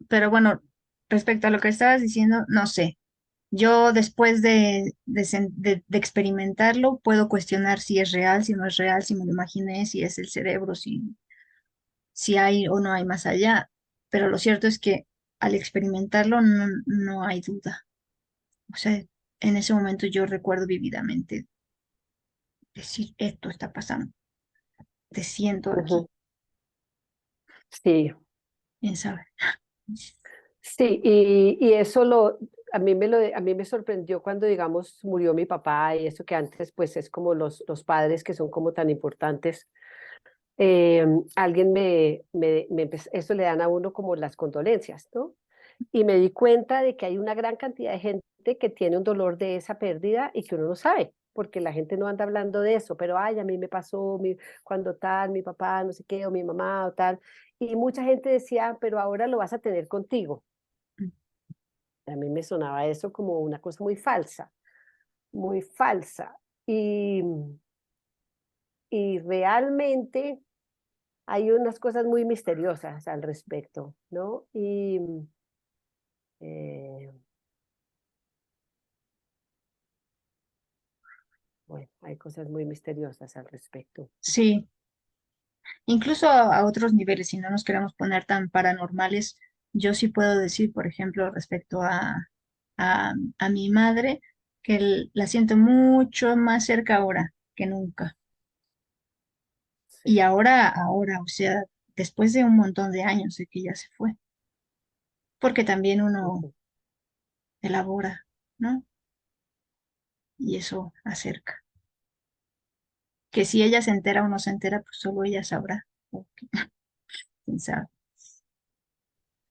pero bueno, respecto a lo que estabas diciendo, no sé. Yo después de experimentarlo puedo cuestionar si es real, si no es real, si me lo imaginé, si es el cerebro, si hay o no hay más allá. Pero lo cierto es que al experimentarlo no hay duda. O sea, en ese momento yo recuerdo vividamente decir, esto está pasando, te siento aquí, Ujú. Sí, quién sabe. sí, y eso a mí me sorprendió cuando, digamos, murió mi papá y eso que antes, pues, es como los padres que son como tan importantes. eh, Alguien eso le dan a uno como las condolencias, ¿no? Y me di cuenta de que hay una gran cantidad de gente que tiene un dolor de esa pérdida y que uno no sabe, porque la gente no anda hablando de eso, pero ay, a mí me pasó cuando tal, mi papá, no sé qué, o mi mamá o tal. Y mucha gente decía, pero ahora lo vas a tener contigo. A mí me sonaba eso como una cosa muy falsa, muy falsa. Y, y realmente hay unas cosas muy misteriosas al respecto, ¿no? Y eh, bueno, hay cosas muy misteriosas al respecto. Sí, incluso a otros niveles, si no nos queremos poner tan paranormales, yo sí puedo decir, por ejemplo, respecto a mi madre, que la siento mucho más cerca ahora que nunca. Y Sí. ahora, o sea, después de un montón de años de que ella se fue, porque también uno Ujú. elabora, ¿no? Y eso acerca. Que si ella se entera o no se entera, pues solo ella sabrá, o quién sabe.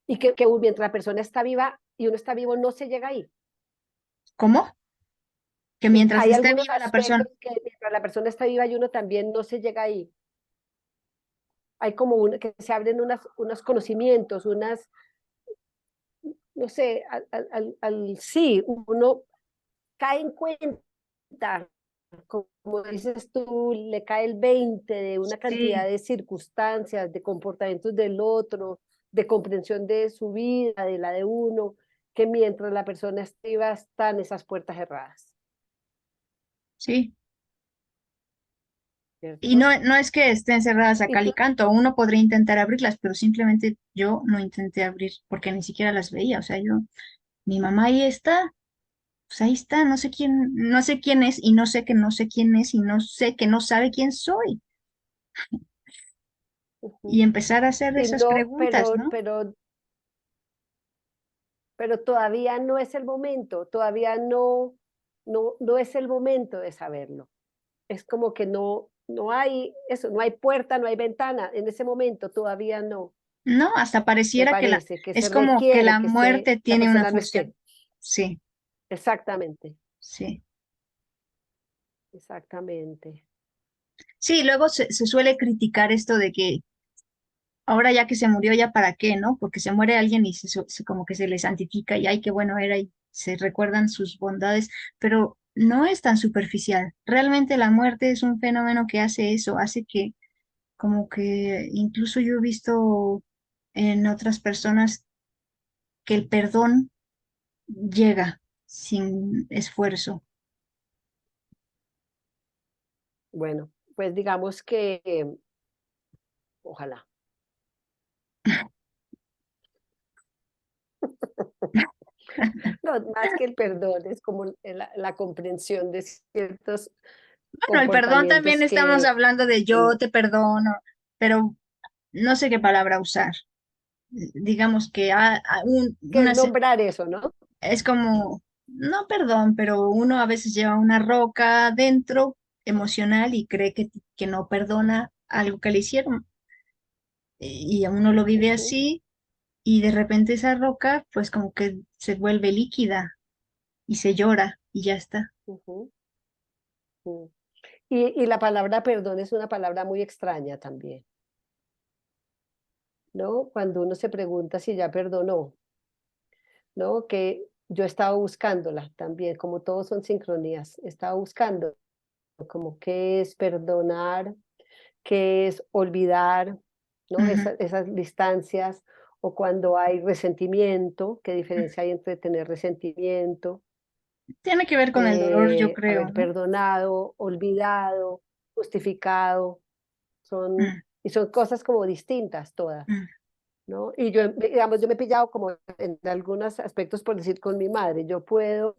Y que mientras la persona está viva y uno está vivo, no se llega ahí. ¿Cómo? Que mientras Hay esté algunos viva la persona. aspectos que mientras la persona está viva y uno también no se llega ahí. Hay como que se abren unos conocimientos, no sé, sí, uno cae en cuenta, como dices tú, le cae el 20 de una cantidad Sí, de circunstancias, de comportamientos del otro, de comprensión de su vida, de la de uno, que mientras la persona está viva están esas puertas cerradas, sí. Y ¿cierto? no es que estén cerradas a Y cal y tú, canto, uno podría intentar abrirlas, pero simplemente yo no intenté abrir porque ni siquiera las veía. O sea, yo, mi mamá ahí está, pues ahí está, no sé quién es y no sé que no sé quién es y no sé que no sabe quién soy. Y ujú. empezar a hacer Y esas no, preguntas, ¿no? pero todavía no es el momento, todavía no es el momento de saberlo. Es como que no hay eso, no hay puerta, no hay ventana, en ese momento todavía no, No, hasta me pareciera que parece que es se como que requiere la que esté, muerte la tiene una persona no función. esté. Sí, Exactamente, sí. exactamente. Sí, luego se suele criticar esto de que ahora ya que se murió, ya para qué, ¿no? Porque se muere alguien y como que se le santifica y ay, qué bueno era y se recuerdan sus bondades, pero no es tan superficial. Realmente la muerte es un fenómeno que hace eso, hace que como que incluso yo he visto en otras personas que el perdón llega sin esfuerzo. Bueno, pues digamos que ojalá. No, más que el perdón, es como la comprensión de ciertos Bueno, el perdón también comportamientos estamos que hablando de mm, yo te perdono, pero no sé qué palabra usar. Digamos que que es nombrar eso, ¿no? es como, no perdón, pero uno a veces lleva una roca dentro emocional y cree que no perdona algo que le hicieron. Y a uno lo vive Ujú, así y de repente esa roca pues como que se vuelve líquida y se llora y ya está. ujú, ujú. Y la palabra perdón es una palabra muy extraña también, ¿no? Cuando uno se pregunta si ya perdonó, ¿no? Que yo estaba buscándola también, como todos son sincronías, estaba buscando como qué es perdonar, qué es olvidar, ¿no? Ujú. Esas distancias, o cuando hay resentimiento, ¿qué diferencia hay entre tener resentimiento, Tiene que ver con el dolor, yo creo, haber ¿no? perdonado, olvidado, justificado? Mm, Y son cosas como distintas todas, mm, ¿no? Y yo, digamos, yo me he pillado como en algunos aspectos, por decir, con mi madre. Yo puedo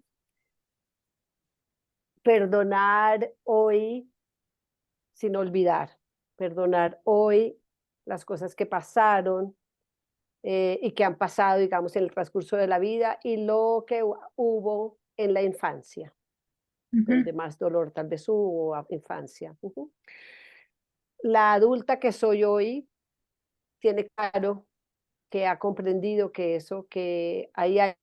perdonar hoy sin olvidar, perdonar hoy las cosas que pasaron y que han pasado, digamos, en el transcurso de la vida y lo que hubo en la infancia, ujú, donde más dolor tal vez hubo infancia. Ujú. La adulta que soy hoy tiene claro que ha comprendido que eso, que ahí hay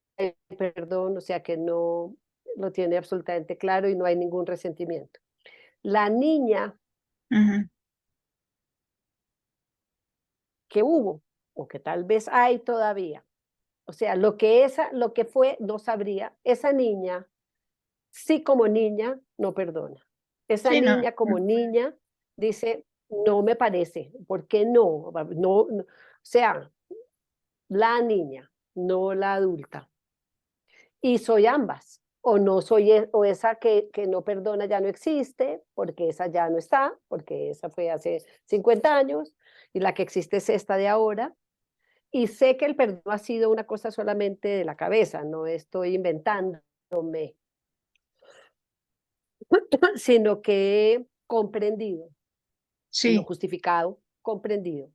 perdón, o sea, que no lo tiene absolutamente claro y no hay ningún resentimiento. La niña ujú. que hubo, o que tal vez hay todavía, o sea, lo que fue, no sabría, esa niña, sí como niña, no perdona. Esa Sí, no, niña no como puede. niña dice, no me parece, ¿por qué no? O sea, la niña, no la adulta. Y soy ambas. O no soy, o esa que no perdona ya no existe, porque esa ya no está, porque esa fue hace 50 años, y la que existe es esta de ahora. Y sé que el perdón ha sido una cosa solamente de la cabeza, no estoy inventándome, sino que he comprendido, no Sí, justificado, comprendido.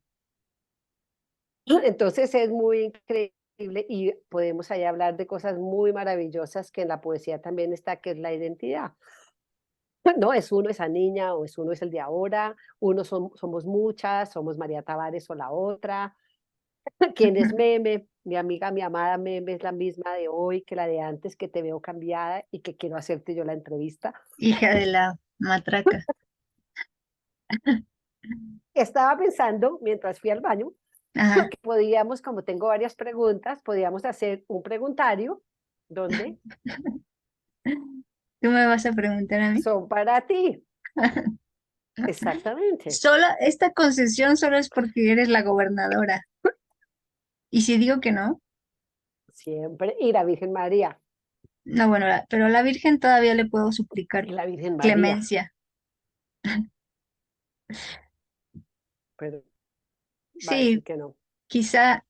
Entonces es muy increíble y podemos ahí hablar de cosas muy maravillosas que en la poesía también está, que es la identidad. No, es uno esa niña o es uno es el de ahora, uno somos muchas, somos María Tavares o la otra. ¿Quién es Meme? Mi amiga, mi amada Meme es la misma de hoy que la de antes, que te veo cambiada y que quiero hacerte yo la entrevista. hija de la matraca. Estaba pensando, mientras fui al baño, Ajá. que podíamos, como tengo varias preguntas, podíamos hacer un preguntario donde ¿Tú me vas a preguntar a mí? son para ti. Exactamente. Solo, esta concesión solo es porque eres la gobernadora. Y si digo que no, Siempre. Y la Virgen María. no, bueno, pero a la Virgen todavía le puedo Y suplicar la Virgen María. clemencia. Pero va a decir Sí, que no. quizá,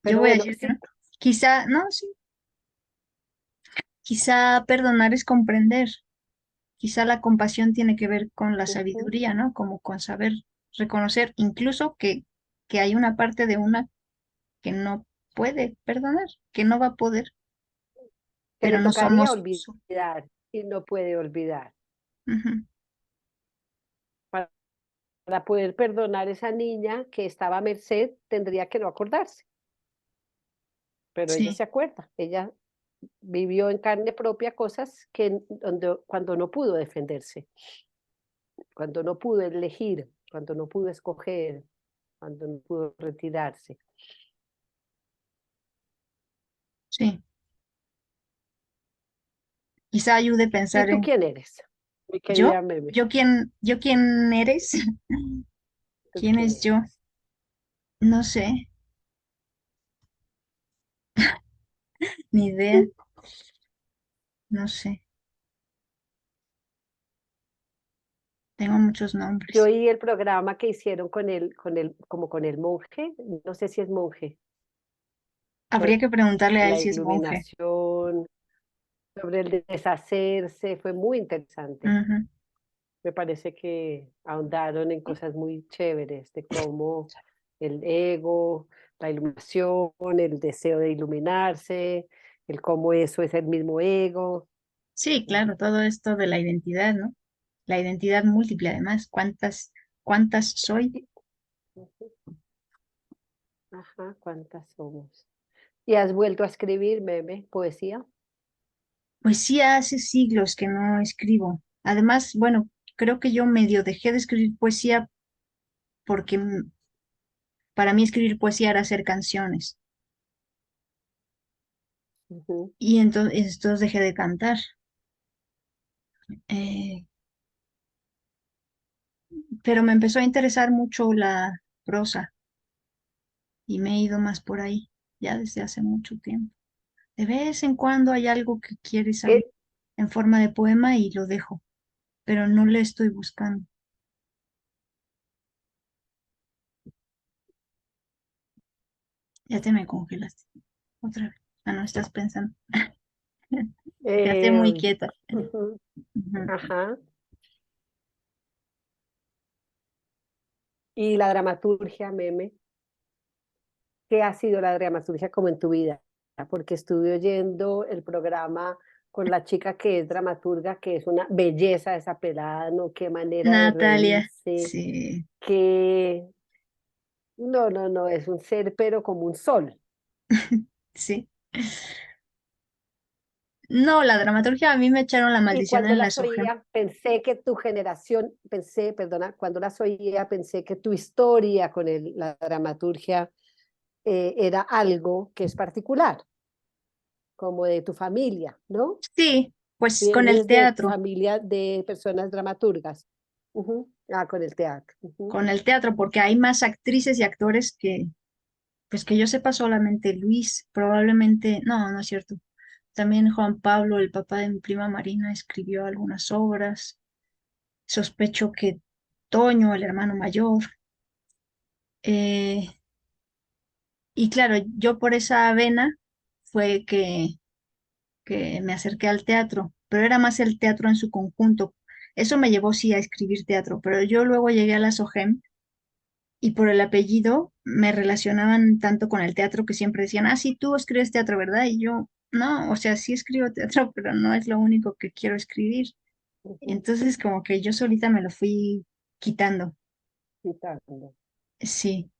yo Pero voy a bueno, decir que no. sí. Quizá, no, sí, quizá perdonar es comprender. Quizá la compasión tiene que ver con la Ujú. sabiduría, ¿no? Como con saber reconocer incluso que hay una parte de una que no puede perdonar, que no va a poder, Que pero le no tocaría somos olvidar y no puede olvidar. ujú, Para, para poder perdonar a esa niña que estaba a merced, tendría que no acordarse, pero ella sí, se acuerda. Ella vivió en carne propia cosas que cuando no pudo defenderse, cuando no pudo elegir, cuando no pudo escoger, cuando no pudo retirarse. sí. Quizá ayude a ¿Y pensar tú en quién eres? Mi yo, querida Meme, yo quién eres, ¿tú quién quién es yo, eres? no sé, ni idea, no sé, tengo muchos Yo nombres. oí el programa que hicieron como con el monje, no sé si es monje, Habría que preguntarle a él la si es monje. iluminación, sobre el deshacerse, fue muy interesante. Ujú. Me parece que ahondaron en cosas muy chéveres de cómo el ego, la iluminación, el deseo de iluminarse, el cómo eso es el mismo ego. Sí, Ujú, claro, todo esto de la identidad, ¿no? La identidad múltiple, además, ¿cuántas soy? y- ujú. Ajá, ¿cuántas somos? ¿Y has vuelto a escribir, Meme, poesía? Poesía hace siglos que no escribo. Además, bueno, creo que yo medio dejé de escribir poesía porque para mí escribir poesía era hacer canciones. Ujú, Y entonces dejé de cantar. Eh, pero me empezó a interesar mucho la prosa. y me he ido más por ahí, ya desde hace mucho tiempo. De vez en cuando hay algo que quiere salir ¿Qué? en forma de poema y lo dejo, pero no le estoy buscando. Ya te me congelaste otra vez. Ah, no, estás pensando. Te quedaste muy Eh, quieta. ujú, Ujú. ajá. Y la dramaturgia, meme. ¿Qué ha sido la dramaturgia como en tu vida? Porque estuve oyendo el programa con la chica que es dramaturga, que es una belleza esa pelada, ¿no? Qué manera de Natalia, reírse, sí, que no, no, no, es un ser, pero como un sol. sí. No, la dramaturgia a mí me echaron la Y maldición cuando en la las SOGEM. oía, pensé que tu generación, pensé, perdona, cuando las oía, pensé que tu historia con la dramaturgia era algo que es particular, como de tu familia, ¿no? Sí, pues con el Vienes de teatro, familia de personas dramaturgas. Ujú. Ah, con el teatro. Ujú. con el teatro, porque hay más actrices y actores que, pues que yo sepa solamente Luis, probablemente, no, no es cierto. También Juan Pablo, el papá de mi prima Marina, escribió algunas obras. Sospecho que Toño, el hermano mayor. eh, y claro, yo por esa vena fue que me acerqué al teatro, pero era más el teatro en su conjunto. Eso me llevó sí a escribir teatro, pero yo luego llegué a la SOGEM y por el apellido me relacionaban tanto con el teatro que siempre decían, ah, sí, tú escribes teatro, ¿verdad? Y yo, no, o sea, sí escribo teatro, pero no es lo único que quiero escribir. Ujú. Entonces, como que yo solita me lo fui quitando. Quitando. Sí,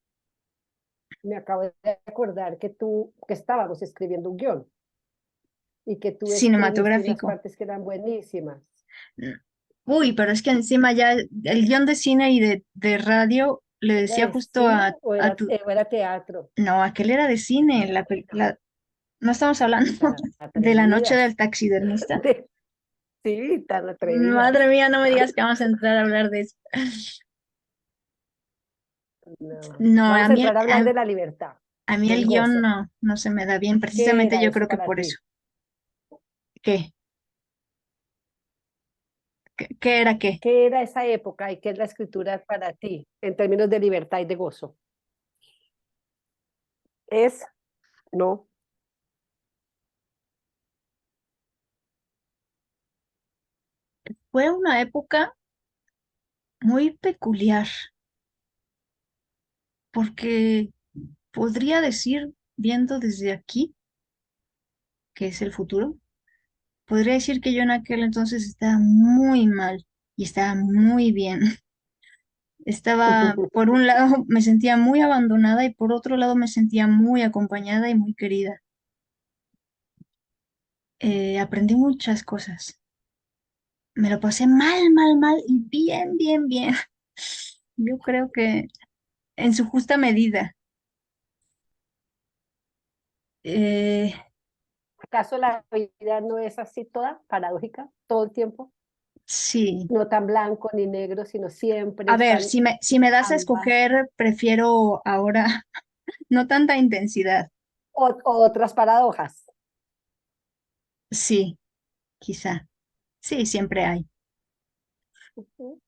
Me acabo de acordar que estábamos escribiendo un guión y que tú escribiste unas cinematográfico. partes que eran buenísimas. Uy, pero es que encima ya el guión de cine y de radio le ¿Era decía de justo cine a tu, o era teatro? no, aquel era de cine, no estamos hablando Tan de la noche atrevidas. del taxidermista. Sí, tan Madre atrevidas. mía, no me digas que vamos a entrar a hablar de eso. No. No, Vamos a entrar a hablar de la libertad, a mí el del guión gozo. no, no se me da bien, ¿Qué precisamente era yo eso creo que para por eso. ti? ¿Qué? ¿Qué era qué? ¿Qué era esa época y qué es la escritura para ti en términos de libertad y de gozo? Es, no, Fue una época muy peculiar, porque podría decir, viendo desde aquí, que es el futuro, podría decir que yo en aquel entonces estaba muy mal y estaba muy bien. Estaba, por un lado, me sentía muy abandonada y por otro lado me sentía muy acompañada y muy querida. Aprendí muchas cosas. Me lo pasé mal, mal, mal y bien, bien, bien. Yo creo que en su justa medida. Eh, ¿acaso la vida no es así toda paradójica todo el tiempo? sí. No tan blanco ni negro, sino siempre A ver, están si me das a ambas escoger, prefiero ahora no tanta intensidad. o otras paradojas. Sí, quizá. Sí, siempre hay, Ujú.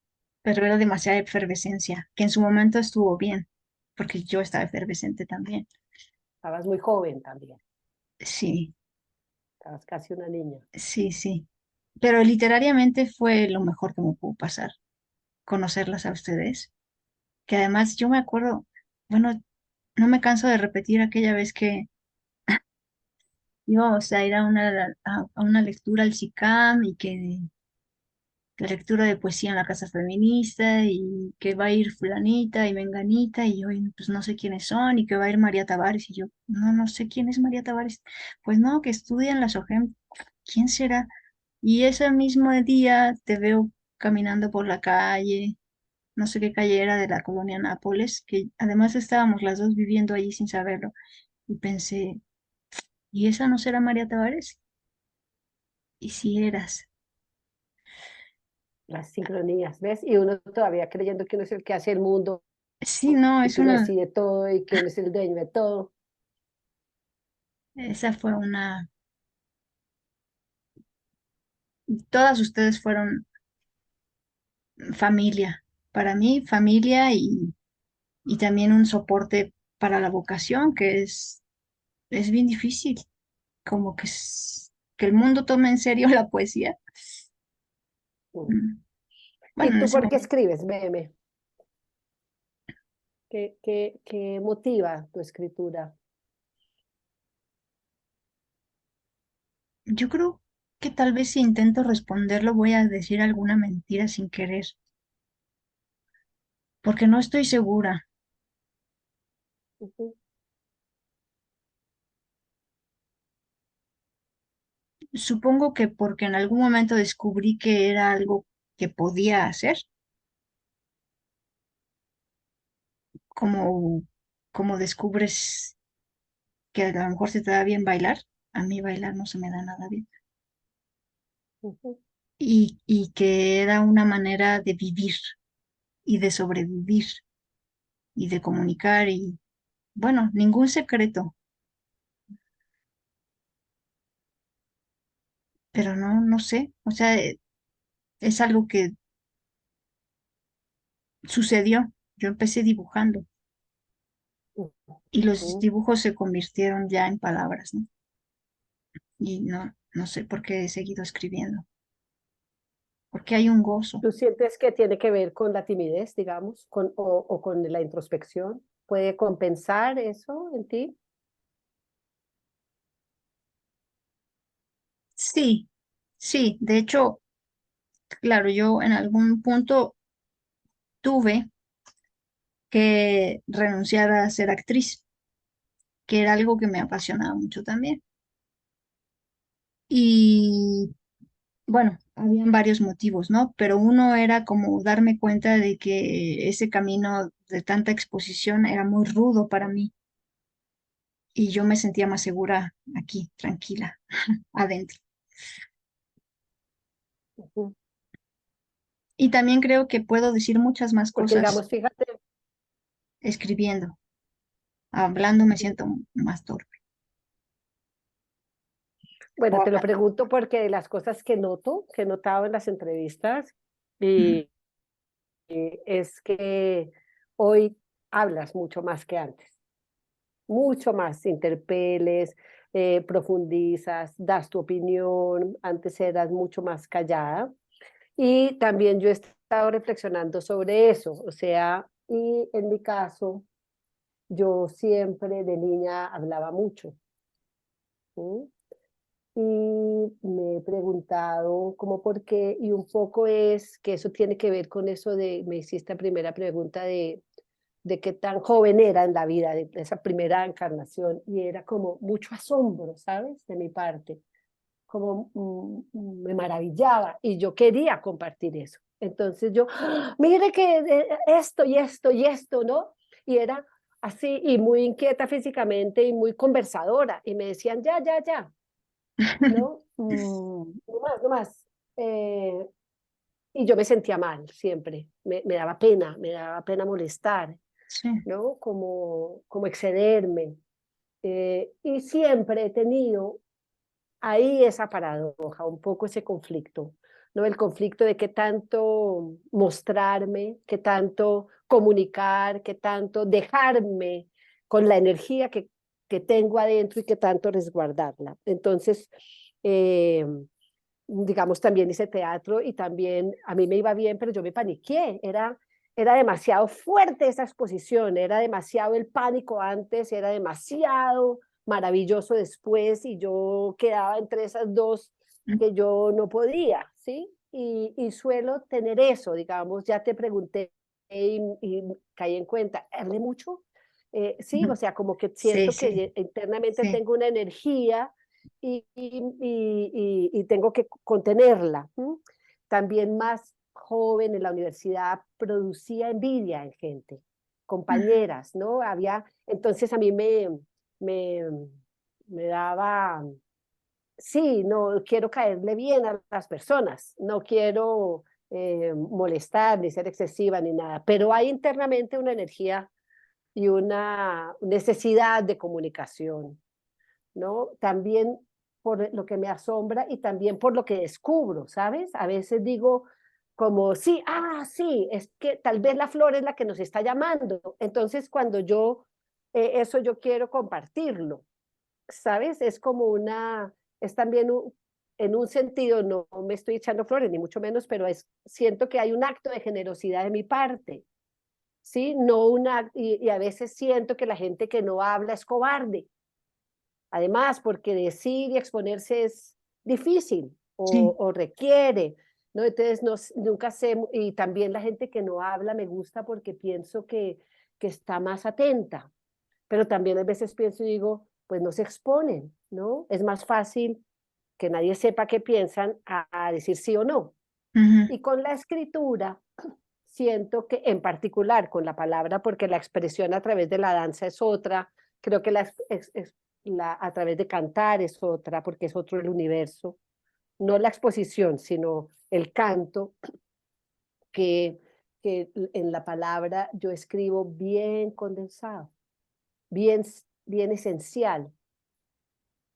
pero era demasiada efervescencia, que en su momento estuvo bien, porque yo estaba efervescente también. Estabas muy joven también, Sí, estabas casi una niña. sí, sí. Pero literariamente fue lo mejor que me pudo pasar, conocerlas a ustedes, que además yo me acuerdo, bueno, no me canso de repetir aquella vez que íbamos a ir a una lectura al SICAM y que la lectura de poesía en la casa feminista y que va a ir fulanita y menganita y yo pues no sé quiénes son y que va a ir María Tavares y yo no, no sé quién es María Tavares. Pues no, que estudia en la SOGEM. ¿Quién será? Y ese mismo día te veo caminando por la calle, no sé qué calle era de la colonia Nápoles, que además estábamos las dos viviendo allí sin saberlo. Y pensé, ¿y esa no será María Tavares? Y si eras. Las sincronías, ¿ves? Y uno todavía creyendo que uno es el que hace el mundo Sí, no, y es quién una, decide todo y quién es el dueño de todo. esa fue una, todas ustedes fueron familia, para mí familia y también un soporte para la vocación, que es bien difícil, como que, que el mundo tome en serio la poesía. Mm. Mm, Bueno, ¿Y en tú ese por qué momento, escribes? Veme. ¿Qué motiva tu escritura? yo creo que tal vez si intento responderlo voy a decir alguna mentira sin querer, porque no estoy segura. Ujú, Supongo que porque en algún momento descubrí que era algo que podía hacer, como, como descubres que a lo mejor se te da bien bailar. A mí bailar no se me da nada bien. ujú, Y que era una manera de vivir y de sobrevivir y de comunicar y, bueno, ningún secreto, pero no, no sé. O sea, es algo que sucedió. Yo empecé dibujando y los ujú. dibujos se convirtieron ya en palabras, ¿no? Y no, no sé por qué he seguido escribiendo, porque hay un gozo. ¿Tú sientes que tiene que ver con la timidez, digamos, o con la introspección? ¿Puede compensar eso en ti? Sí, sí, de hecho, claro, yo en algún punto tuve que renunciar a ser actriz, que era algo que me apasionaba mucho también. Y bueno, habían varios motivos, ¿no? Pero uno era como darme cuenta de que ese camino de tanta exposición era muy rudo para mí y yo me sentía más segura aquí, tranquila, adentro. Ujú. Y también creo que puedo decir muchas más Porque, cosas digamos, fíjate, escribiendo. Hablando me siento más torpe. O bueno, te lo hablando. pregunto porque de las cosas que noto, que he notado en las entrevistas, Ujú. es que hoy hablas mucho más que antes, mucho más, interpeles, profundizas, das tu opinión, antes eras mucho más callada. Y también yo he estado reflexionando sobre eso, o sea, y en mi caso, yo siempre de niña hablaba mucho. ¿Sí? Y me he preguntado como por qué, y un poco es que eso tiene que ver con eso de, me hiciste la primera pregunta de qué tan joven era en la vida, de esa primera encarnación, y era como mucho asombro, ¿sabes? De mi parte, como me maravillaba y yo quería compartir eso. Entonces yo, ¡ah! Mire que esto y esto y esto, ¿no? Y era así y muy inquieta físicamente y muy conversadora y me decían, ya, ya, ya, ¿no? No más, no más. Eh, y yo me sentía mal siempre, me daba pena molestar, Sí. ¿no? Como excederme. Y siempre he tenido ahí esa paradoja, un poco ese conflicto, ¿no? El conflicto de qué tanto mostrarme, qué tanto comunicar, qué tanto dejarme con la energía que tengo adentro y qué tanto resguardarla. Entonces, eh, digamos, también hice teatro y también a mí me iba bien, pero yo me paniqué, era demasiado fuerte esa exposición, era demasiado el pánico antes, era demasiado maravilloso después y yo quedaba entre esas dos que yo no podía, ¿sí? Y suelo tener eso, digamos, ya te pregunté y caí en cuenta, ¿hablé mucho? Sí, o sea, como que Sí, siento sí, que internamente sí. tengo una energía y tengo que contenerla. ¿M? También más joven en la universidad producía envidia en gente, Ujú. compañeras, ¿no? Había, entonces a mí me, me daba, sí, no quiero caerle bien a las personas, no quiero molestar, ni ser excesiva, ni nada, pero hay internamente una energía y una necesidad de comunicación, ¿no? También por lo que me asombra y también por lo que descubro, ¿sabes? A veces digo como, sí, sí, es que tal vez la flor es la que nos está llamando. Entonces, cuando yo, eso yo quiero compartirlo, ¿sabes? Es como es también en un sentido, no me estoy echando flores, ni mucho menos, pero siento que hay un acto de generosidad de mi parte, ¿sí? No y a veces siento que la gente que no habla es cobarde. Además, porque decir y exponerse es difícil Sí. o requiere, ¿no? Entonces, no, nunca sé, y también la gente que no habla me gusta porque pienso que está más atenta, pero también a veces pienso y digo, pues no se exponen, ¿no? Es más fácil que nadie sepa qué piensan a decir sí o no. Ujú. Y con la escritura, siento que en particular con la palabra, porque la expresión a través de la danza es otra, creo que a través de cantar es otra, porque es otro el universo, no la exposición, sino el canto, que, que en la palabra yo escribo bien condensado, bien, bien esencial,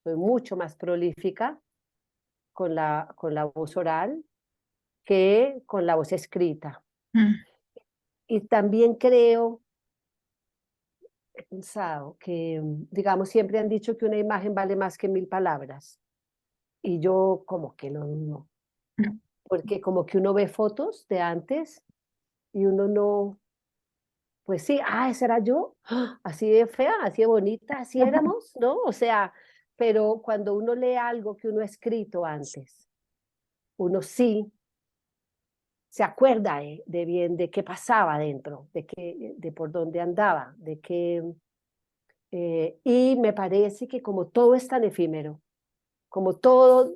soy mucho más prolífica con la voz oral que con la voz escrita. Mm. Y también creo, he pensado que, digamos, siempre han dicho que una imagen vale más que 1000 palabras. Y yo como que lo dudo, Mm. porque como que uno ve fotos de antes y uno no, pues sí, esa era yo, así de fea, así de bonita, así éramos, ¿no? O sea, pero cuando uno lee algo que uno ha escrito antes, uno sí se acuerda de bien de qué pasaba dentro, de por dónde andaba, y me parece que como todo es tan efímero, como todo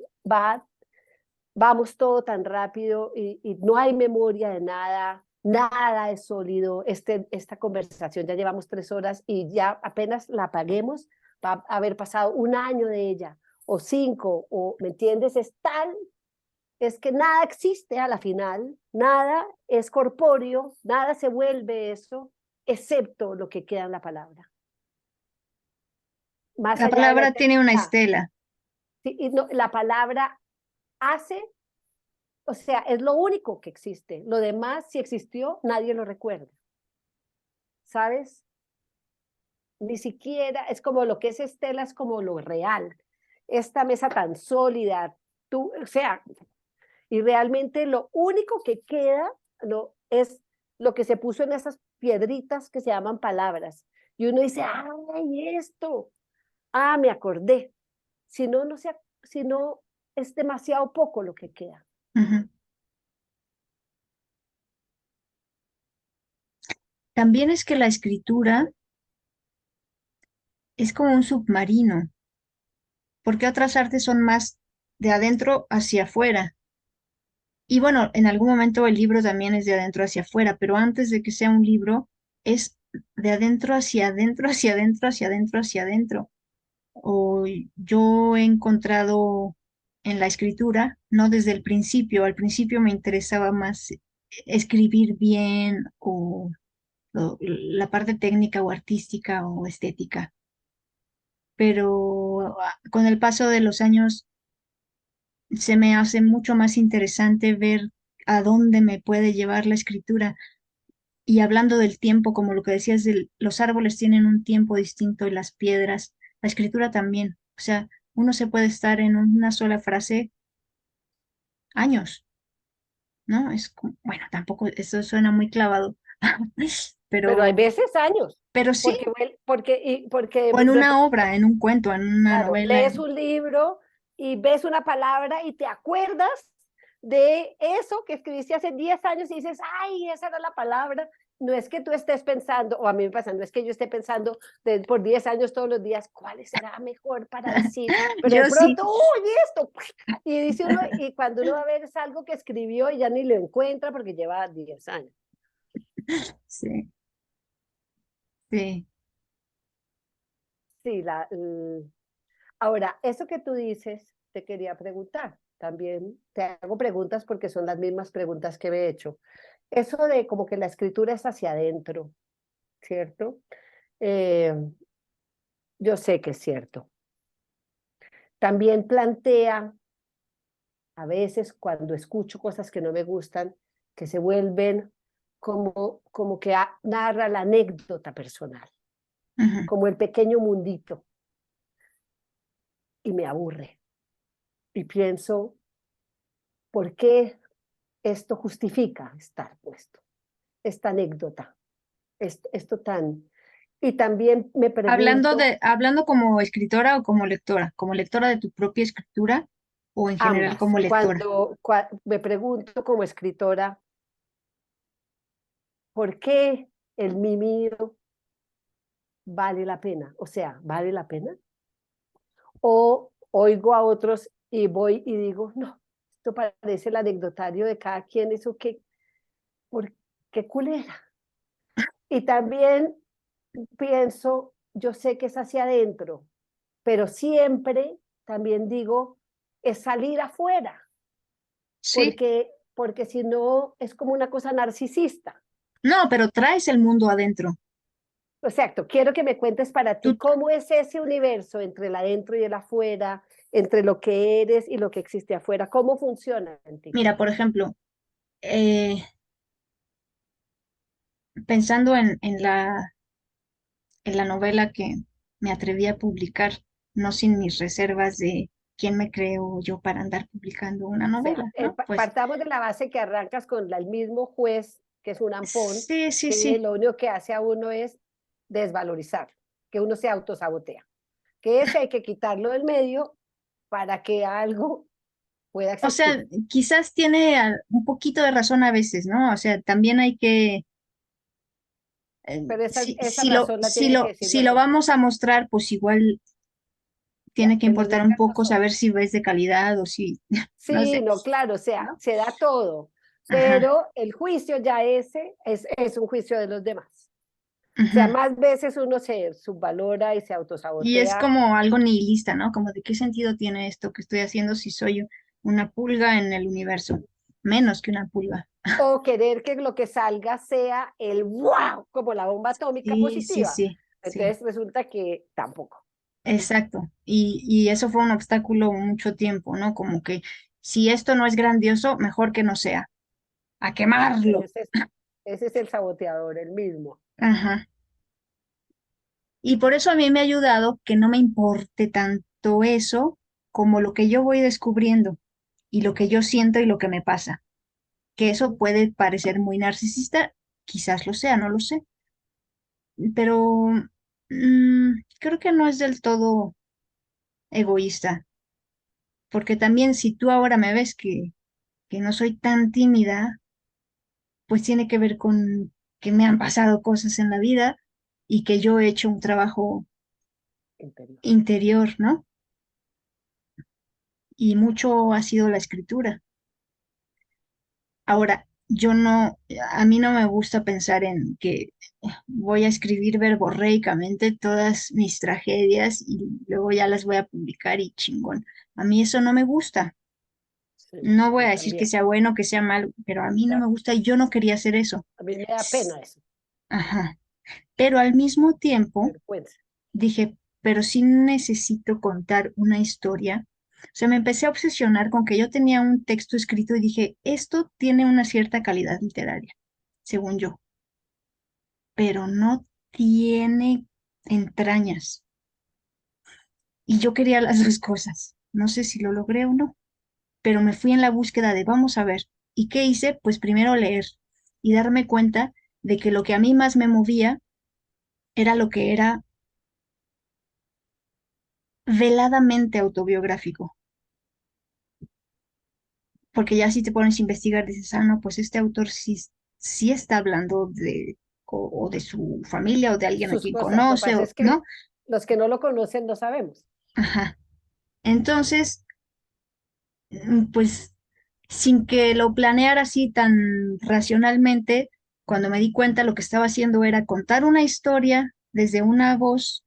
vamos todo tan rápido y no hay memoria de nada, nada es sólido. Esta conversación ya llevamos 3 horas y ya apenas la apaguemos, va a haber pasado un año de ella, o 5, o, ¿me entiendes? Es que nada existe a la final, nada es corpóreo, nada se vuelve eso, excepto lo que queda en la palabra. Más La allá de la palabra tiene una eternidad. estela. Sí, y no, la palabra hace, o sea, es lo único que existe. Lo demás, si existió, nadie lo recuerda. ¿Sabes? Ni siquiera es como lo que es Estela, es como lo real. Esta mesa tan sólida, o sea, y realmente lo único que queda es lo que se puso en esas piedritas que se llaman palabras. Y uno dice, ay, esto, me acordé. Si no, si no, es demasiado poco lo que queda. Ujú. También es que la escritura es como un submarino, porque otras artes son más de adentro hacia afuera. Y bueno, en algún momento el libro también es de adentro hacia afuera, pero antes de que sea un libro, es de adentro hacia adentro, hacia adentro, hacia adentro, hacia adentro. O yo he encontrado en la escritura, no desde el principio, al principio me interesaba más escribir bien o la parte técnica o artística o estética, pero con el paso de los años se me hace mucho más interesante ver a dónde me puede llevar la escritura. Y hablando del tiempo, como lo que decías, los árboles tienen un tiempo distinto y las piedras, la escritura también. O sea, uno se puede estar en una sola frase años, ¿no? Bueno, tampoco, eso suena muy clavado, Pero hay pero, veces años, pero sí, porque o en una obra, en un cuento, en una claro, novela. lees un libro y ves una palabra y te acuerdas de eso que escribiste hace 10 años y dices, ay, esa era la palabra. No es que tú estés pensando, o a mí me pasa, no es que yo esté pensando por 10 años todos los días, ¿cuál será mejor para decir? Pero de Yo sí, pronto, uy, esto, y dice uno, y cuando uno va a ver es algo que escribió y ya ni lo encuentra porque lleva 10 años. sí, sí. Sí, ahora, eso que tú dices, te quería preguntar. también te hago preguntas porque son las mismas preguntas que me he hecho. Eso de como que la escritura es hacia adentro, ¿cierto? Eh, yo sé que es cierto. También plantea, a veces cuando escucho cosas que no me gustan, que se vuelven como que narra la anécdota personal, Ujú. como el pequeño mundito, y me aburre. Y pienso, ¿por qué esto justifica estar puesto? Esta anécdota, esto tan... Y también me pregunto, Hablando como escritora o como lectora de tu propia escritura o en general ambas, como lectora. me pregunto como escritora, ¿por qué el mí mío vale la pena? O sea, ¿vale la pena? O oigo a otros y voy y digo, no, esto parece el anecdotario de cada quien, eso que, ¿por qué culera? Y también pienso, yo sé que es hacia adentro, pero siempre también digo, es salir afuera, Sí, porque si no es como una cosa narcisista. no, pero traes el mundo adentro. Exacto, quiero que me cuentes para ti Tú, cómo es ese universo entre el adentro y el afuera, entre lo que eres y lo que existe afuera, cómo funciona en ti. mira, por ejemplo, eh, pensando en la novela que me atreví a publicar, no sin mis reservas de quién me creo yo para andar publicando una O sea, novela, ¿no? Pues partamos de la base que arrancas con el mismo juez, que es un ampón, sí, sí, que sí. lo único que hace a uno es desvalorizar, que uno se autosabotea, que ese hay que quitarlo del medio para que algo pueda O sea, existir. quizás tiene un poquito de razón a veces, ¿no? O sea, también hay que, Pero esa razón la tiene que decir si los lo otros. vamos a mostrar, pues igual Ya, tiene que que nos importar un digan poco saber nosotros. si es de calidad o si, no Sí, sé, no, claro, o sea, ¿no? se da todo, Ajá, pero el juicio ya ese es un juicio de los demás. O sea, ujú. más veces uno se subvalora y se Y es autosabotea como algo nihilista, ¿no? Como de qué sentido tiene esto que estoy haciendo si soy una pulga en el universo, menos que una pulga. o querer que lo que salga sea el wow, como la bomba atómica Sí, sí, positiva. sí, sí, Entonces resulta que tampoco. exacto. Y eso fue un obstáculo mucho tiempo, ¿no? Como que si esto no es grandioso, mejor que no sea. A Pero quemarlo. ese es el saboteador, el mismo. Ajá. Y por eso a mí me ha ayudado que no me importe tanto eso como lo que yo voy descubriendo y lo que yo siento y lo que me pasa. Que eso puede parecer muy narcisista, quizás lo sea, no lo sé, pero creo que no es del todo egoísta, porque también si tú ahora me ves que no soy tan tímida, pues tiene que ver con que me han pasado cosas en la vida y que yo he hecho un trabajo Interior. interior, ¿no? Y mucho ha sido la escritura. Ahora, yo no, a mí no me gusta pensar en que voy a escribir verborréicamente todas mis tragedias y luego ya las voy a publicar y chingón. A mí eso no me gusta. Sí, No a voy a mí decir que también. sea bueno, que sea malo, pero a mí no me gusta y yo no quería hacer eso. A mí me da S- pena eso, Ajá. Pero al mismo tiempo vergüenza. dije, pero sí necesito contar una historia. O sea, me empecé a obsesionar con que yo tenía un texto escrito y dije, esto tiene una cierta calidad literaria, según yo, pero no tiene entrañas. Y yo quería las dos cosas. No sé si lo logré o no, pero me fui en la búsqueda de vamos a ver. ¿Y qué hice? Pues primero leer y darme cuenta de que lo que a mí más me movía era lo que era veladamente autobiográfico. Porque ya si te pones a investigar, dices, ah, no, pues este autor sí, sí está hablando de, o de su familia o de alguien a Sus quien cosas. Lo que conoce, pasa o, es que ¿no? los que no lo conocen no sabemos. Ajá. Entonces, pues sin que lo planeara así tan racionalmente, cuando me di cuenta lo que estaba haciendo era contar una historia desde una voz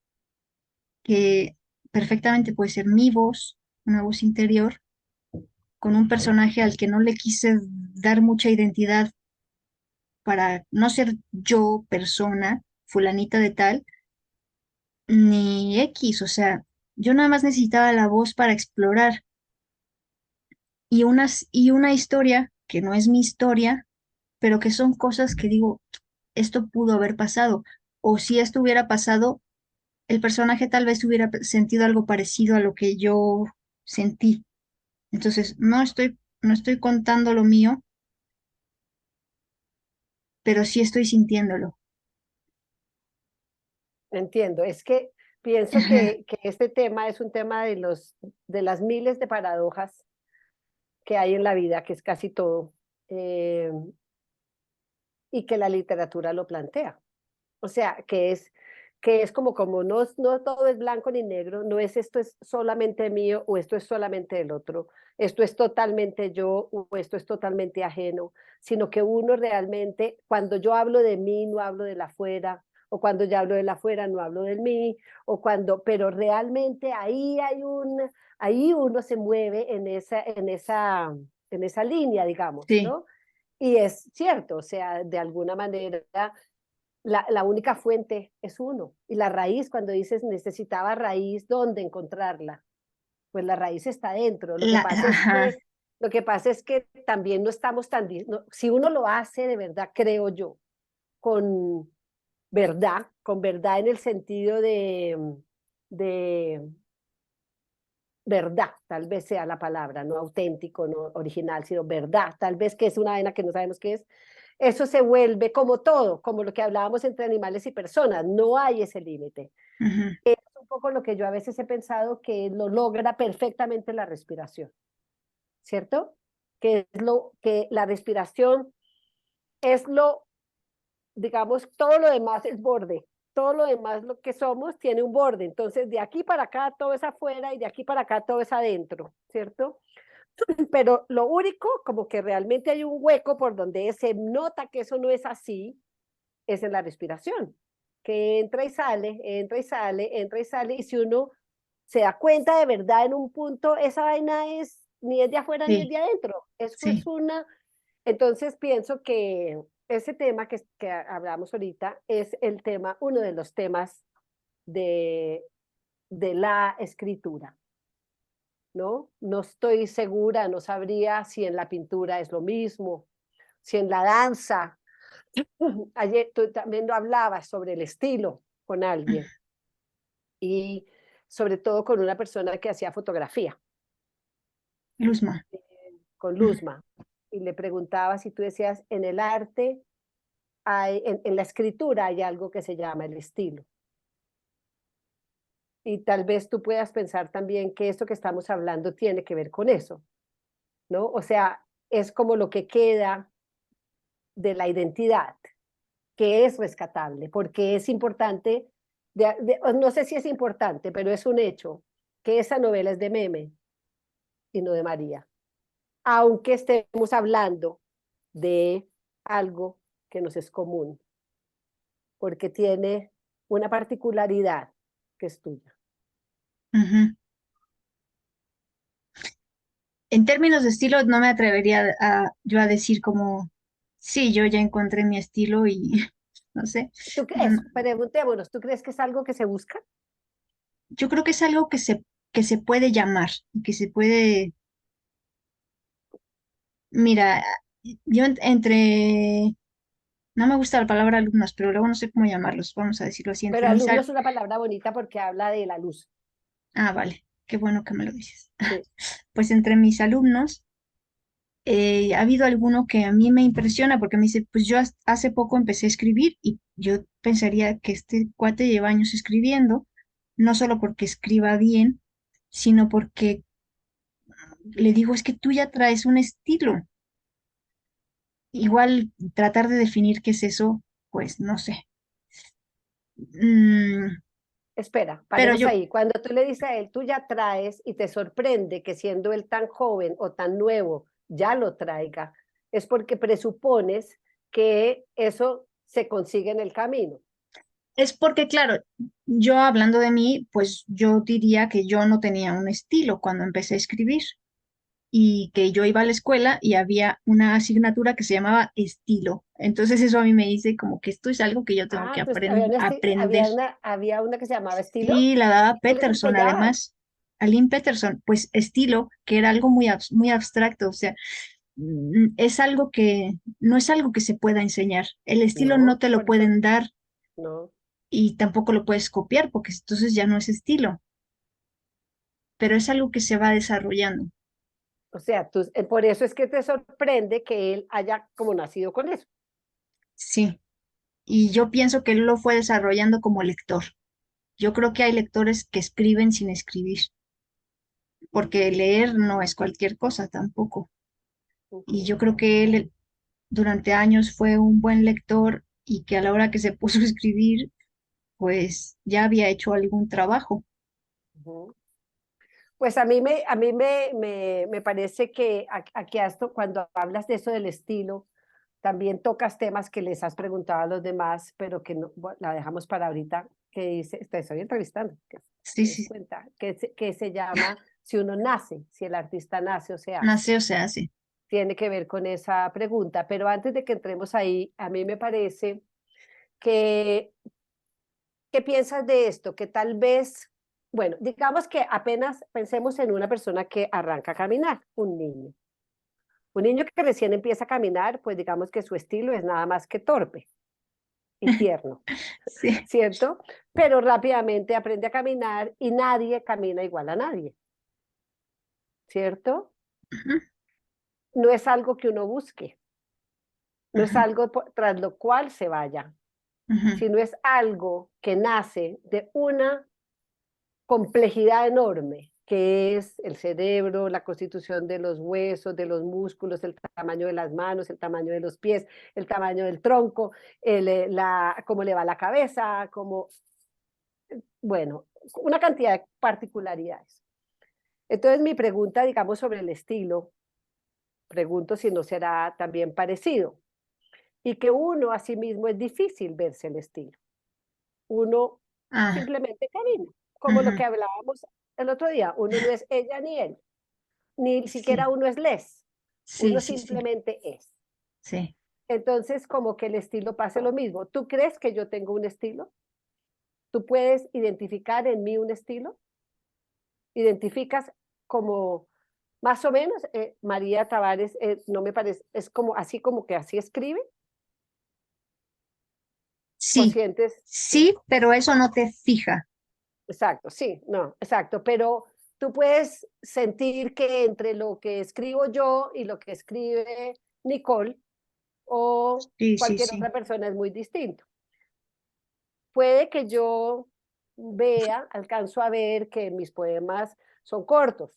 que perfectamente puede ser mi voz, una voz interior, con un personaje al que no le quise dar mucha identidad para no ser yo persona, fulanita de tal, ni X, o sea, yo nada más necesitaba la voz para explorar y una historia que no es mi historia, pero que son cosas que digo, esto pudo haber pasado, o si esto hubiera pasado, el personaje tal vez hubiera sentido algo parecido a lo que yo sentí. Entonces, no estoy contando lo mío, pero sí estoy sintiéndolo. Entiendo, es que pienso Ajá, que este tema es un tema de las miles de paradojas que hay en la vida, que es casi todo, eh, y que la literatura lo plantea. O sea, que es como no, no todo es blanco ni negro, no es esto es solamente mío o esto es solamente del otro, esto es totalmente yo o esto es totalmente ajeno, sino que uno realmente, cuando yo hablo de mí, no hablo de la afuera, o cuando yo hablo de la afuera, no hablo del mí, o cuando, pero realmente ahí uno se mueve en esa línea, digamos, sí, ¿no? Y es cierto, o sea, de alguna manera la única fuente es uno. Y la raíz, cuando dices necesitaba raíz, ¿dónde encontrarla? Pues la raíz está dentro. ajá, Lo que pasa es que también no estamos tan, no, si uno lo hace de verdad, creo yo, con con verdad en el sentido de verdad, tal vez sea la palabra, no auténtico, no original, sino verdad, tal vez que es una vaina que no sabemos qué es, eso se vuelve como todo, como lo que hablábamos entre animales y personas, no hay ese límite. ujú, Es un poco lo que yo a veces he pensado que lo logra perfectamente la respiración, ¿cierto? Que es lo que la respiración es lo, digamos, todo lo demás es borde. Todo lo demás, lo que somos, tiene un borde. Entonces, de aquí para acá todo es afuera y de aquí para acá todo es adentro, ¿cierto? Pero lo único, como que realmente hay un hueco por donde se nota que eso no es así, es en la respiración, que entra y sale, entra y sale, entra y sale, y si uno se da cuenta de verdad en un punto, esa vaina es ni es de afuera ni es sí, de adentro, eso es sí, una... Entonces pienso que ese tema que hablamos ahorita es el tema, uno de los temas de, de la escritura. ¿No? No estoy segura, no sabría si en la pintura es lo mismo, si en la danza. Ayer tú también hablabas sobre el estilo con alguien y sobre todo con una persona que hacía fotografía, Luzma. con Ujú. Luzma, y le preguntaba si tú decías, en el arte, en la escritura hay algo que se llama el estilo. Y tal vez tú puedas pensar también que esto que estamos hablando tiene que ver con eso, ¿no? O sea, es como lo que queda de la identidad, que es rescatable, porque es importante, no sé si es importante, pero es un hecho, que esa novela es de Meme y no de María, aunque estemos hablando de algo que nos es común, porque tiene una particularidad que es tuya. Ujú. En términos de estilo, no me atrevería yo a decir como, sí, yo ya encontré mi estilo y no sé. ¿Tú qué Mm, es? Preguntémonos, ¿tú crees que es algo que se busca? Yo creo que es algo que se puede llamar, que se puede, mira, yo entre, no me gusta la palabra alumnos, pero luego no sé cómo llamarlos, vamos a decirlo así, Pero alumno es una palabra bonita porque habla de la luz. vale, qué bueno que me lo dices. Sí. Pues entre mis alumnos, ha habido alguno que a mí me impresiona porque me dice, pues yo hace poco empecé a escribir y yo pensaría que este cuate lleva años escribiendo, no solo porque escriba bien, sino porque le digo, es que tú ya traes un estilo. Igual tratar de definir qué es eso, pues no sé. Mm, Espera, pero paremos yo, ahí. Cuando tú le dices a él, tú ya traes y te sorprende que siendo él tan joven o tan nuevo, ya lo traiga, es porque presupones que eso se consigue en el camino. es porque, claro, yo hablando de mí, pues yo diría que yo no tenía un estilo cuando empecé a escribir. y que yo iba a la escuela y había una asignatura que se llamaba estilo. Entonces eso a mí me dice como que esto es algo que yo tengo Ah, que entonces había aprender. había una que se llamaba estilo. Sí, la daba ¿Y qué les Peterson, enseñaban? además. Aline Peterson, pues estilo, que era algo muy, muy abstracto, o sea, es algo que no es algo que se pueda enseñar. El estilo no No, te lo por eso pueden dar no. y tampoco lo puedes copiar porque entonces ya no es estilo, pero es algo que se va desarrollando. O sea, por eso es que te sorprende que él haya como nacido con eso. Sí, y yo pienso que él lo fue desarrollando como lector. Yo creo que hay lectores que escriben sin escribir, porque leer no es cualquier cosa tampoco. Y Ujú, yo creo que él durante años fue un buen lector y que a la hora que se puso a escribir, pues ya había hecho algún trabajo. ujú. Pues me parece que aquí esto, cuando hablas de eso del estilo, también tocas temas que les has preguntado a los demás, pero que no, bueno, la dejamos para ahorita, que dice, te estoy entrevistando, que Sí, te des sí, cuenta, que se llama si uno nace, si el artista nace o se hace. nace o se hace. Tiene que ver con esa pregunta, pero antes de que entremos ahí, a mí me parece que, ¿qué piensas de esto? Que tal vez, bueno, digamos que apenas pensemos en una persona que arranca a caminar, un niño. Un niño que recién empieza a caminar, pues digamos que su estilo es nada más que torpe y tierno, Sí. ¿cierto? Pero rápidamente aprende a caminar y nadie camina igual a nadie, ¿cierto? Ujú, No es algo que uno busque, no es ujú, algo tras lo cual se vaya, ujú. sino es algo que nace de una complejidad enorme, que es el cerebro, la constitución de los huesos, de los músculos, el tamaño de las manos, el tamaño de los pies, el tamaño del tronco, cómo le va la cabeza, cómo, bueno, una cantidad de particularidades. Entonces mi pregunta, digamos, sobre el estilo, pregunto si no será también parecido, y que uno a sí mismo es difícil verse el estilo. Uno Ah, simplemente camina, como lo ujú. que hablábamos el otro día, uno no es ella ni él, ni siquiera Sí, uno es les, sí, uno sí, sí, simplemente es. sí. Entonces, como que el estilo pase lo mismo. ¿Tú crees que yo tengo un estilo? ¿Tú puedes identificar en mí un estilo? ¿Identificas como más o menos María Tavares, no me parece, es como que así escribe? ¿O Sí, sientes? Sí, sí, pero eso no te fija. exacto, sí, no, exacto, pero tú puedes sentir que entre lo que escribo yo y lo que escribe Nicole o Sí, sí, cualquier sí. otra persona es muy distinto. Puede que yo alcanzo a ver que mis poemas son cortos,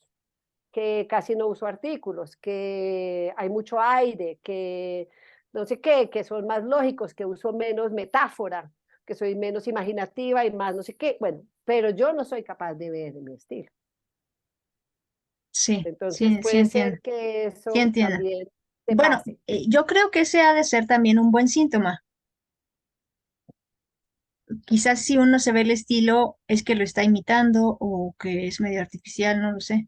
que casi no uso artículos, que hay mucho aire, que no sé qué, que son más lógicos, que uso menos metáfora, que soy menos imaginativa y más no sé qué. Bueno, pero yo no soy capaz de ver mi estilo. Sí, Entonces sí, sí puede entiendo. ser que Sí eso entiendo. también te Bueno, pase. yo creo que ese ha de ser también un buen síntoma. Quizás si uno se ve el estilo es que lo está imitando o que es medio artificial, no lo sé.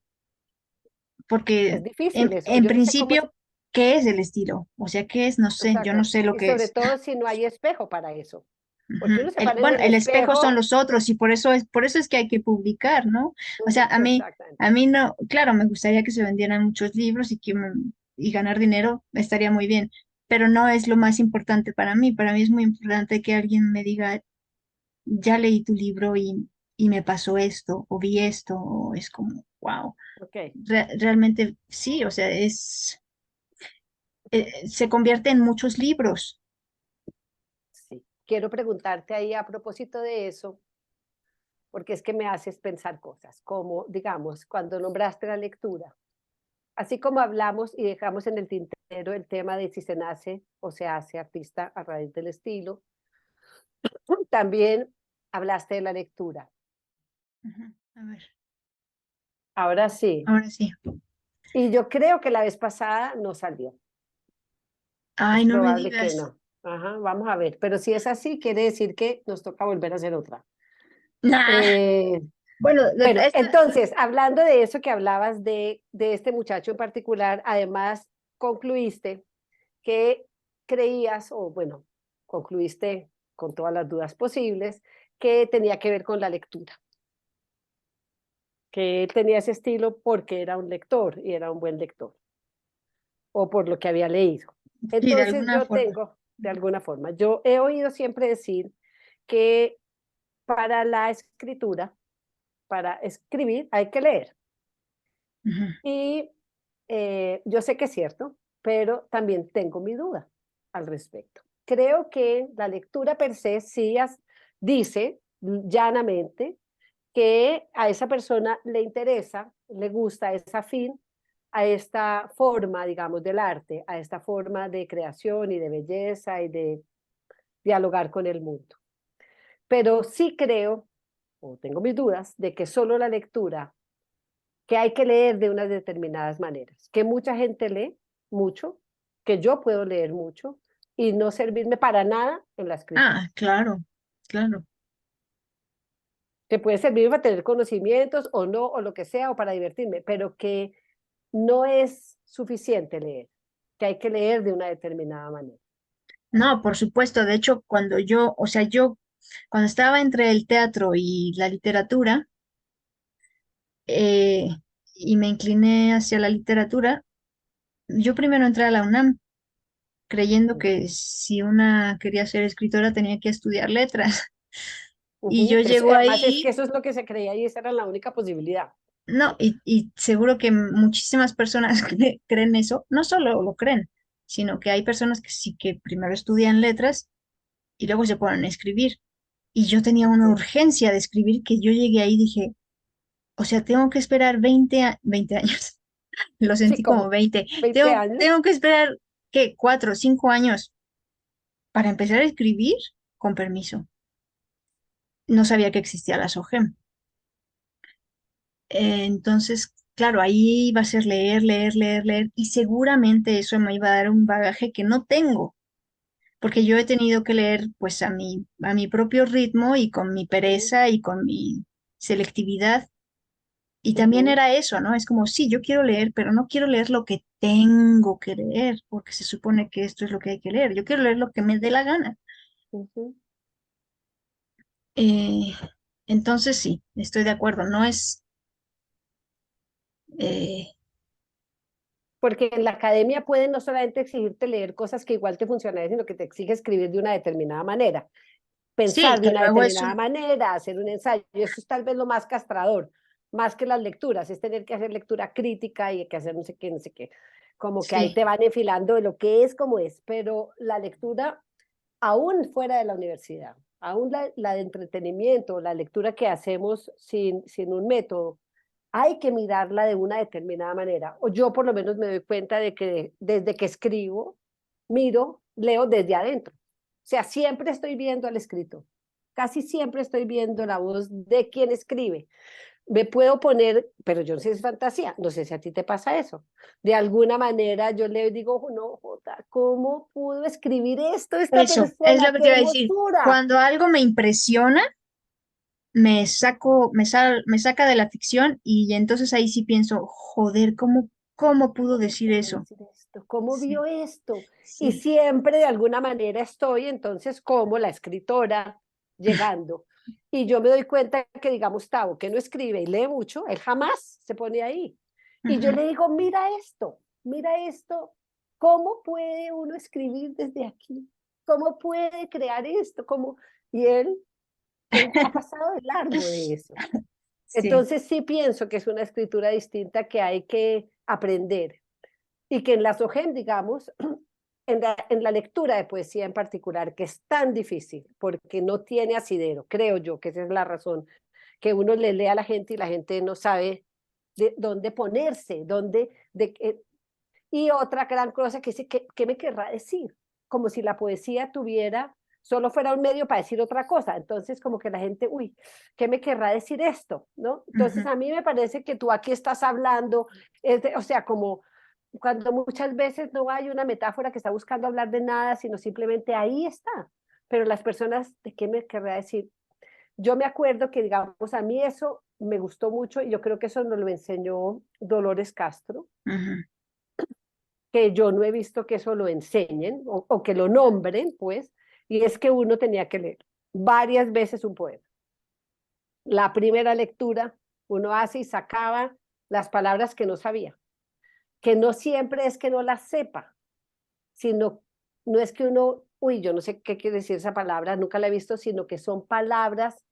Es Porque difícil eso. en Yo no sé cómo es principio, ¿qué es el estilo? O sea, ¿qué es? No sé, yo no exacto. sé lo Y que sobre es. todo si no hay espejo para eso. Porque Ujú. uno se para en Bueno, el el espejo son espejo. los otros y por eso es que hay que publicar, ¿no? O sea, Exactamente. a mí no, claro, me gustaría que se vendieran muchos libros y ganar dinero estaría muy bien, pero no es lo más importante para mí. Para mí es muy importante que alguien me diga, ya leí tu libro y me pasó esto, o vi esto, o es como, wow, Ok. realmente sí, o sea, se convierte en muchos libros. Sí. Quiero preguntarte ahí a propósito de eso, porque es que me haces pensar cosas, como, digamos, cuando nombraste la lectura, así como hablamos y dejamos en el tintero el tema de si se nace o se hace artista a raíz del estilo, también hablaste de la lectura. Ujú. A ver, Ahora sí. ahora sí. Y yo creo que la vez pasada no salió. Ay, Es no me probable que digas. no. Ajá, vamos a ver. Pero si es así, quiere decir que nos toca volver a hacer otra. Nah. Eh, Bueno, Bueno, entonces, hablando de eso que hablabas de este muchacho en particular, además concluiste que creías, o bueno, concluiste con todas las dudas posibles, que tenía que ver con la lectura, que él tenía ese estilo porque era un lector y era un buen lector, o por lo que había leído. sí, de Entonces alguna yo forma. tengo, de alguna forma, yo he oído siempre decir que para la escritura, para escribir, hay que leer. Ujú. Y yo sé que es cierto, pero también tengo mi duda al respecto. Creo que la lectura per se sí dice llanamente que a esa persona le interesa, le gusta, es afín a esta forma, digamos, del arte, a esta forma de creación y de belleza y de dialogar con el mundo. Pero sí creo, o tengo mis dudas, de que solo la lectura, que hay que leer de unas determinadas maneras, que mucha gente lee mucho, que yo puedo leer mucho y no servirme para nada en la escritura. Ah, claro, claro. Que puede servir para tener conocimientos o no, o lo que sea, o para divertirme, pero que no es suficiente leer, que hay que leer de una determinada manera. No, por supuesto. De hecho, cuando yo, o sea, yo, cuando estaba entre el teatro y la literatura, eh, y me incliné hacia la literatura, yo primero entré a la UNAM, creyendo que si una quería ser escritora tenía que estudiar letras. Y yo llego Además es que ahí, eso es lo que se creía y esa era la única posibilidad. no, y seguro que muchísimas personas creen eso, no solo lo creen, sino que hay personas que sí que primero estudian letras y luego se ponen a escribir. Y yo tenía una Sí, urgencia de escribir que yo llegué ahí y dije, o sea, tengo que esperar 20 años, lo sí, sentí como como 20, 20 tengo años. que esperar, ¿qué? 4 o 5 años para empezar a escribir con permiso. No sabía que existía la SOGEM. Entonces, claro, ahí iba a ser leer, leer, leer, leer, y seguramente eso me iba a dar un bagaje que no tengo, porque yo he tenido que leer pues a mi propio ritmo y con mi Ujú, pereza y con mi selectividad. Y también ujú, era eso, ¿no? Es como, sí, yo quiero leer, pero no quiero leer lo que tengo que leer, porque se supone que esto es lo que hay que leer. Yo quiero leer lo que me dé la gana. ujú. Eh, entonces, sí, estoy de acuerdo. No es, eh, Porque en la academia pueden no solamente exigirte leer cosas que igual te funcionan, sino que te exige escribir de una determinada manera, sí, pensar de que una luego eso, determinada manera, hacer un ensayo. Y eso es tal vez lo más castrador, más que las lecturas, es tener que hacer lectura crítica y que hacer no sé qué, no sé qué. Como que ahí sí. te van enfilando de lo que es como es, pero la lectura, aún fuera de la universidad, aún la de entretenimiento, la lectura que hacemos sin un método, hay que mirarla de una determinada manera. O yo por lo menos me doy cuenta de que desde que escribo, miro, leo desde adentro. O sea, siempre estoy viendo al escritor. Casi siempre estoy viendo la voz de quien escribe. Me puedo poner, pero yo no sé si es fantasía, no sé si a ti te pasa eso. De alguna manera yo le digo, no, Jota, ¿cómo pudo escribir esto esta Eso, es persona? lo que te ¡Qué iba a decir. hermosura! Cuando algo me impresiona, me saca de la ficción y entonces ahí sí pienso, joder, ¿cómo pudo ¿Cómo decir pudo eso? decir esto? ¿Cómo Sí, vio esto? Y sí. siempre de alguna manera estoy entonces como la escritora llegando. Y yo me doy cuenta que, digamos, Tavo, que no escribe y lee mucho, él jamás se pone ahí. Y yo Ujú. le digo, mira esto, ¿cómo puede uno escribir desde aquí? ¿Cómo puede crear esto? ¿Cómo? Y él ha pasado de largo de eso. Sí, Entonces sí pienso que es una escritura distinta que hay que aprender y que en la SOGEM, digamos, en la lectura de poesía en particular, que es tan difícil porque no tiene asidero, creo yo que esa es la razón, que uno le lee a la gente y la gente no sabe de dónde ponerse, y otra gran cosa que dice, ¿qué me querrá decir? Como si la poesía tuviera, solo fuera un medio para decir otra cosa. Entonces, como que la gente, uy, ¿qué me querrá decir esto? ¿No? Entonces, ujú. a mí me parece que tú aquí estás hablando, o sea, como cuando muchas veces no hay una metáfora que está buscando hablar de nada, sino simplemente ahí está. Pero las personas, ¿de qué me querrá decir? yo me acuerdo que, digamos, a mí eso me gustó mucho y yo creo que eso nos lo enseñó Dolores Castro, Ujú. que yo no he visto que eso lo enseñen o que lo nombren, pues, y es que uno tenía que leer varias veces un poema. La primera lectura uno hace y sacaba las palabras que no sabía, que no siempre es que no las sepa, sino, no es que uno, uy, yo no sé qué quiere decir esa palabra, nunca la he visto, sino que son palabras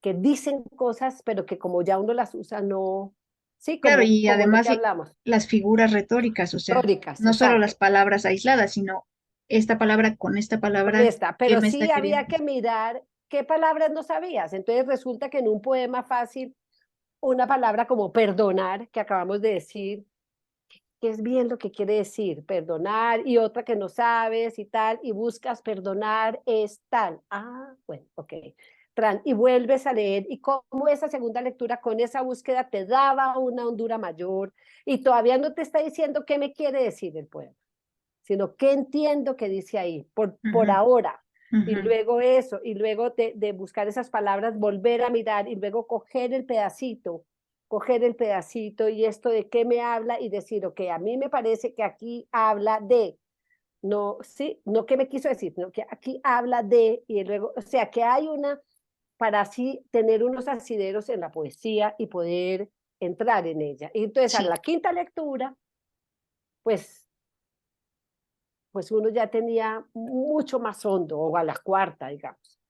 que dicen cosas, pero que como ya uno las usa, no, sí, Claro, como, y como lo además que hablamos, las figuras retóricas, o sea, históricas, no solo las exacto, palabras aisladas, sino esta palabra con esta con palabra, esta, ¿qué pero me está sí queriendo había que decir? mirar qué palabras no sabías. Entonces resulta que en un poema fácil, una palabra como perdonar, que acabamos de decir, que es bien lo que quiere decir, perdonar, y otra que no sabes y tal, y buscas perdonar es tal. Ah, bueno, ok. Y vuelves a leer, y cómo esa segunda lectura con esa búsqueda te daba una hondura mayor, y todavía no te está diciendo qué me quiere decir el poema, sino qué entiendo que dice ahí, por Ujú, ahora. Y ujú. luego eso, y luego de buscar esas palabras, volver a mirar y luego coger el pedacito y esto de qué me habla y decir, ok, a mí me parece que aquí habla de, no, sí, no qué me quiso decir, sino que aquí habla de, y luego, o sea, que hay una, para así tener unos asideros en la poesía y poder entrar en ella. Y entonces a Sí, la quinta lectura, pues uno ya tenía mucho más hondo, o a la cuarta, digamos.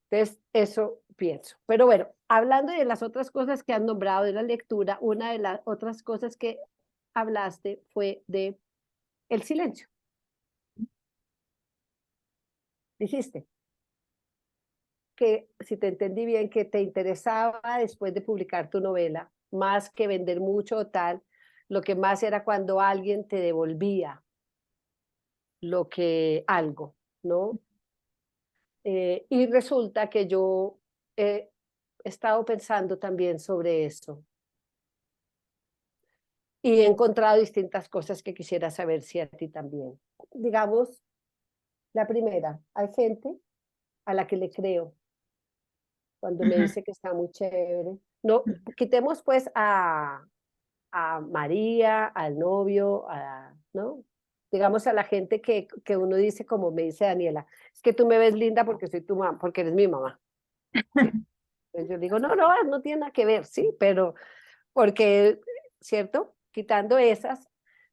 Entonces, eso pienso. Pero bueno, hablando de las otras cosas que han nombrado de la lectura, una de las otras cosas que hablaste fue de el silencio. Dijiste que, si te entendí bien, que te interesaba después de publicar tu novela, más que vender mucho o tal, lo que más era cuando alguien te devolvía lo que algo, ¿no? Y resulta que yo he estado pensando también sobre eso y he encontrado distintas cosas que quisiera saber si a ti también. Digamos, la primera, hay gente a la que le creo cuando me ujú, dice que está muy chévere. No, quitemos pues a María, al novio, ¿no? Digamos a la gente que uno dice, como me dice Daniela, es que tú me ves linda porque soy tu mamá, porque eres mi mamá. ¿Sí? Entonces yo digo, no, no, no tiene nada que ver, sí, pero porque, ¿cierto? Quitando esas,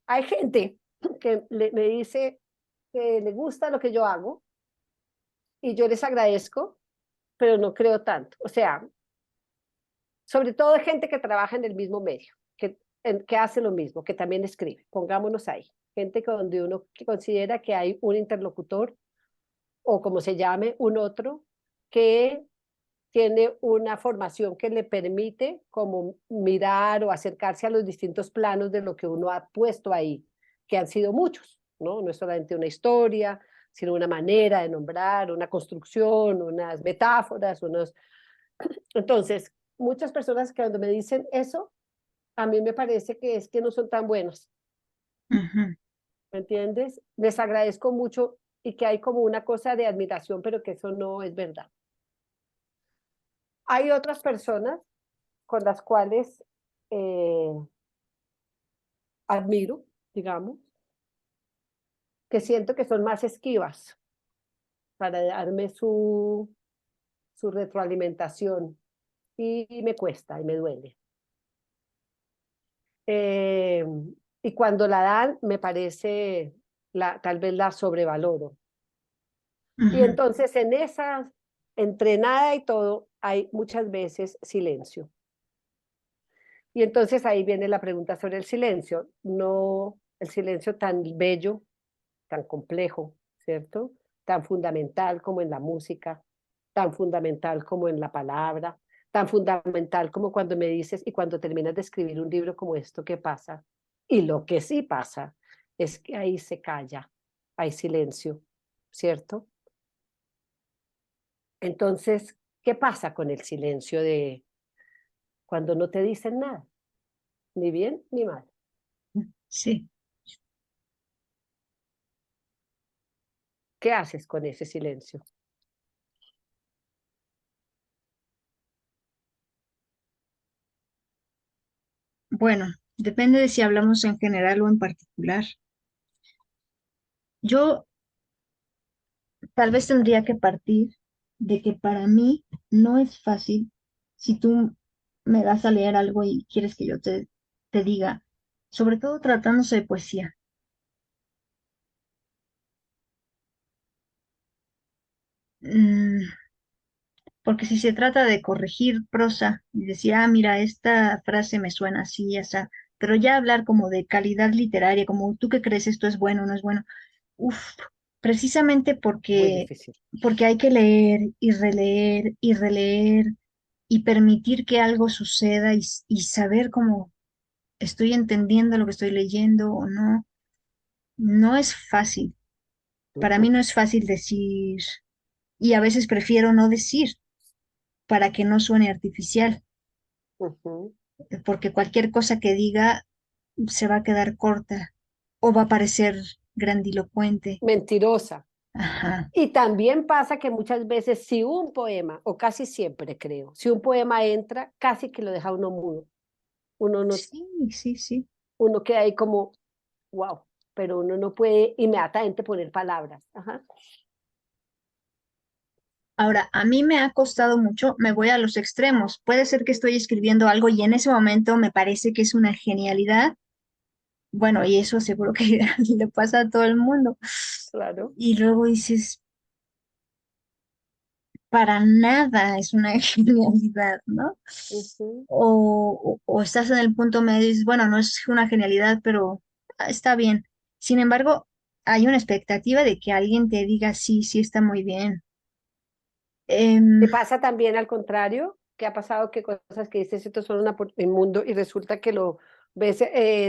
hay gente que me dice que le gusta lo que yo hago y yo les agradezco, pero no creo tanto. O sea, sobre todo hay gente que trabaja en el mismo medio, que hace lo mismo, que también escribe, pongámonos ahí. Gente donde uno que considera que hay un interlocutor o como se llame, un otro, que tiene una formación que le permite como mirar o acercarse a los distintos planos de lo que uno ha puesto ahí, que han sido muchos, ¿no? No es solamente una historia, sino una manera de nombrar, una construcción, unas metáforas, unos... Entonces, muchas personas que cuando me dicen eso, a mí me parece que es que no son tan buenos, ujú. ¿me entiendes? Les agradezco mucho y que hay como una cosa de admiración, pero que eso no es verdad. Hay otras personas con las cuales eh, admiro, digamos, que siento que son más esquivas para darme su retroalimentación y me cuesta y me duele. Eh, y cuando la dan, me parece, tal vez la sobrevaloro. Y Ujú, entonces en esa entrenada y todo, hay muchas veces silencio. Y entonces ahí viene la pregunta sobre el silencio, no el silencio tan bello, tan complejo, ¿cierto? Tan fundamental como en la música, tan fundamental como en la palabra, tan fundamental como cuando me dices y cuando terminas de escribir un libro como esto, ¿qué pasa? Y lo que sí pasa es que ahí se calla, hay silencio, ¿cierto? Entonces, ¿qué pasa con el silencio de cuando no te dicen nada, ni bien ni mal? sí. ¿Qué haces con ese silencio? Bueno, depende de si hablamos en general o en particular. Yo tal vez tendría que partir de que para mí no es fácil si tú me das a leer algo y quieres que yo te diga, sobre todo tratándose de poesía. Mm, Porque si se trata de corregir prosa y decir, ah, mira, esta frase me suena así, esa, pero ya hablar como de calidad literaria, como tú qué crees, esto es bueno, no es bueno. Uf, precisamente Muy porque, difícil. porque hay que leer y releer y releer y permitir que algo suceda y saber cómo estoy entendiendo lo que estoy leyendo o no. No es fácil. Para mí Ujú, no es fácil decir, y a veces prefiero no decir para que no suene artificial, ujú. porque cualquier cosa que diga se va a quedar corta o va a parecer grandilocuente. Mentirosa. Ajá. Y también pasa que muchas veces si un poema, o casi siempre creo, si un poema entra, casi que lo deja uno mudo. Uno no, Sí, sí, sí. uno queda ahí como, wow, pero uno no puede inmediatamente poner palabras. Ajá. Ahora, a mí me ha costado mucho, me voy a los extremos. Puede ser que estoy escribiendo algo y en ese momento me parece que es una genialidad. Bueno, y eso seguro que le pasa a todo el mundo. Claro. Y luego dices, para nada es una genialidad, ¿no? Ujú. O estás en el punto medio y dices, bueno, no es una genialidad, pero está bien. Sin embargo, hay una expectativa de que alguien te diga, sí, sí, está muy bien. ¿Te Em, pasa también al contrario? ¿Qué ha pasado? ¿Qué cosas que dices, esto son una inmundo y resulta que lo ves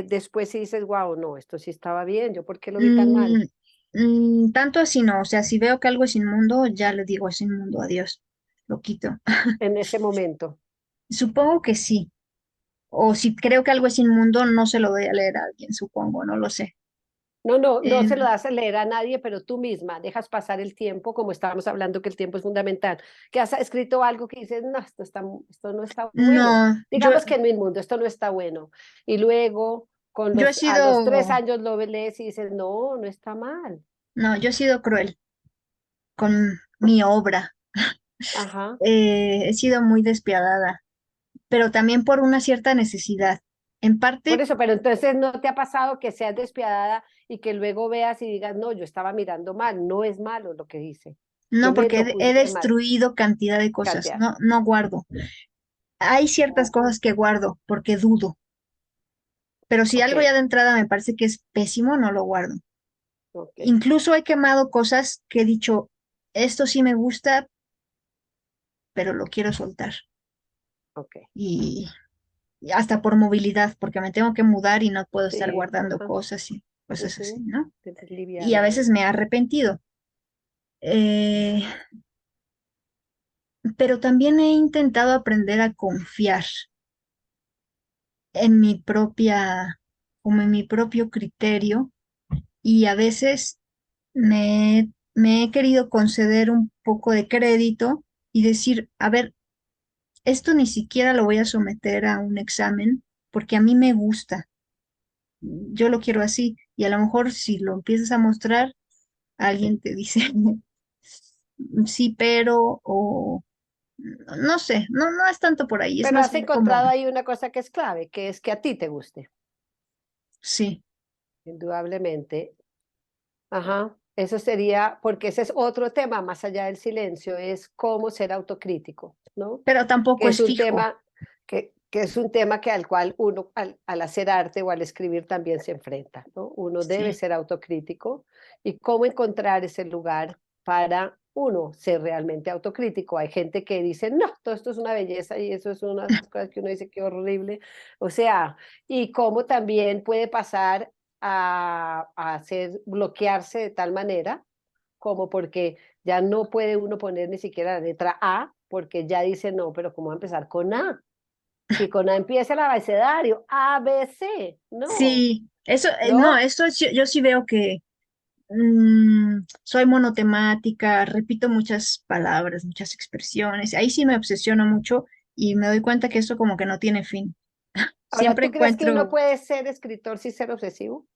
después y dices, wow, no, esto sí estaba bien, ¿yo por qué lo vi tan mal? mm, Tanto así no, o sea, si veo que algo es inmundo, ya le digo, es inmundo, adiós, lo quito. En ese momento. Supongo que sí. O si creo que algo es inmundo, no se lo doy a leer a alguien, supongo, no lo sé. No, no, no se lo Em, das a leer a nadie, pero tú misma dejas pasar el tiempo, como estábamos hablando que el tiempo es fundamental, que has escrito algo que dices, no, esto no está bueno. no, Digamos que en mi mundo, esto no está bueno. Y luego, yo he a los tres sido, años lo lees y dices, no, no está mal. no, yo he sido cruel con mi obra. Ajá. He sido muy despiadada, pero también por una cierta necesidad. En Por parte, eso, pero entonces no te ha pasado que seas despiadada y que luego veas y digas, no, yo estaba mirando mal, no es malo lo que dice. Yo no, me porque lo he juzgué mal, destruido cantidad de cosas, cantidad. no, no guardo. Hay ciertas Oh, cosas que guardo porque dudo, pero si ok, algo ya de entrada me parece que es pésimo, no lo guardo. ok, Incluso he quemado cosas que he dicho, esto sí me gusta, pero lo quiero soltar. ok. Y hasta por movilidad, porque me tengo que mudar y no puedo estar Sí, guardando ajá. cosas y cosas así, Ujú. ¿no? Eres Y a liviana. veces me he arrepentido. Eh, pero también he intentado aprender a confiar en mi propia, como en mi propio criterio, y a veces me he querido conceder un poco de crédito y decir, a ver, esto ni siquiera lo voy a someter a un examen porque a mí me gusta, yo lo quiero así, y a lo mejor si lo empiezas a mostrar, alguien te dice, sí, pero, o no sé, no, no es tanto por ahí, es Pero más has bien como, encontrado ahí una cosa que es clave, que es que a ti te guste, sí. indudablemente. Ajá. Eso sería, porque ese es otro tema más allá del silencio, es cómo ser autocrítico, ¿no? Pero tampoco Que es es un fijo. tema que es un tema que al cual uno al hacer arte o al escribir también se enfrenta, ¿no? Uno debe Sí, ser autocrítico y cómo encontrar ese lugar para uno ser realmente autocrítico. Hay gente que dice, no, todo esto es una belleza y eso es una cosa que uno dice que horrible. O sea, y cómo también puede pasar a hacer, bloquearse de tal manera como porque ya no puede uno poner ni siquiera la letra A, porque ya dice no, pero ¿cómo va a empezar con A? Si con A empieza el abecedario, A, B, C, no, sí, eso, no, ¿no? yo sí veo que soy monotemática, repito muchas palabras, muchas expresiones, ahí sí me obsesiono mucho y me doy cuenta que eso como que no tiene fin. Ahora, Siempre ¿tú crees que uno encuentro, puede ser escritor sin ser obsesivo?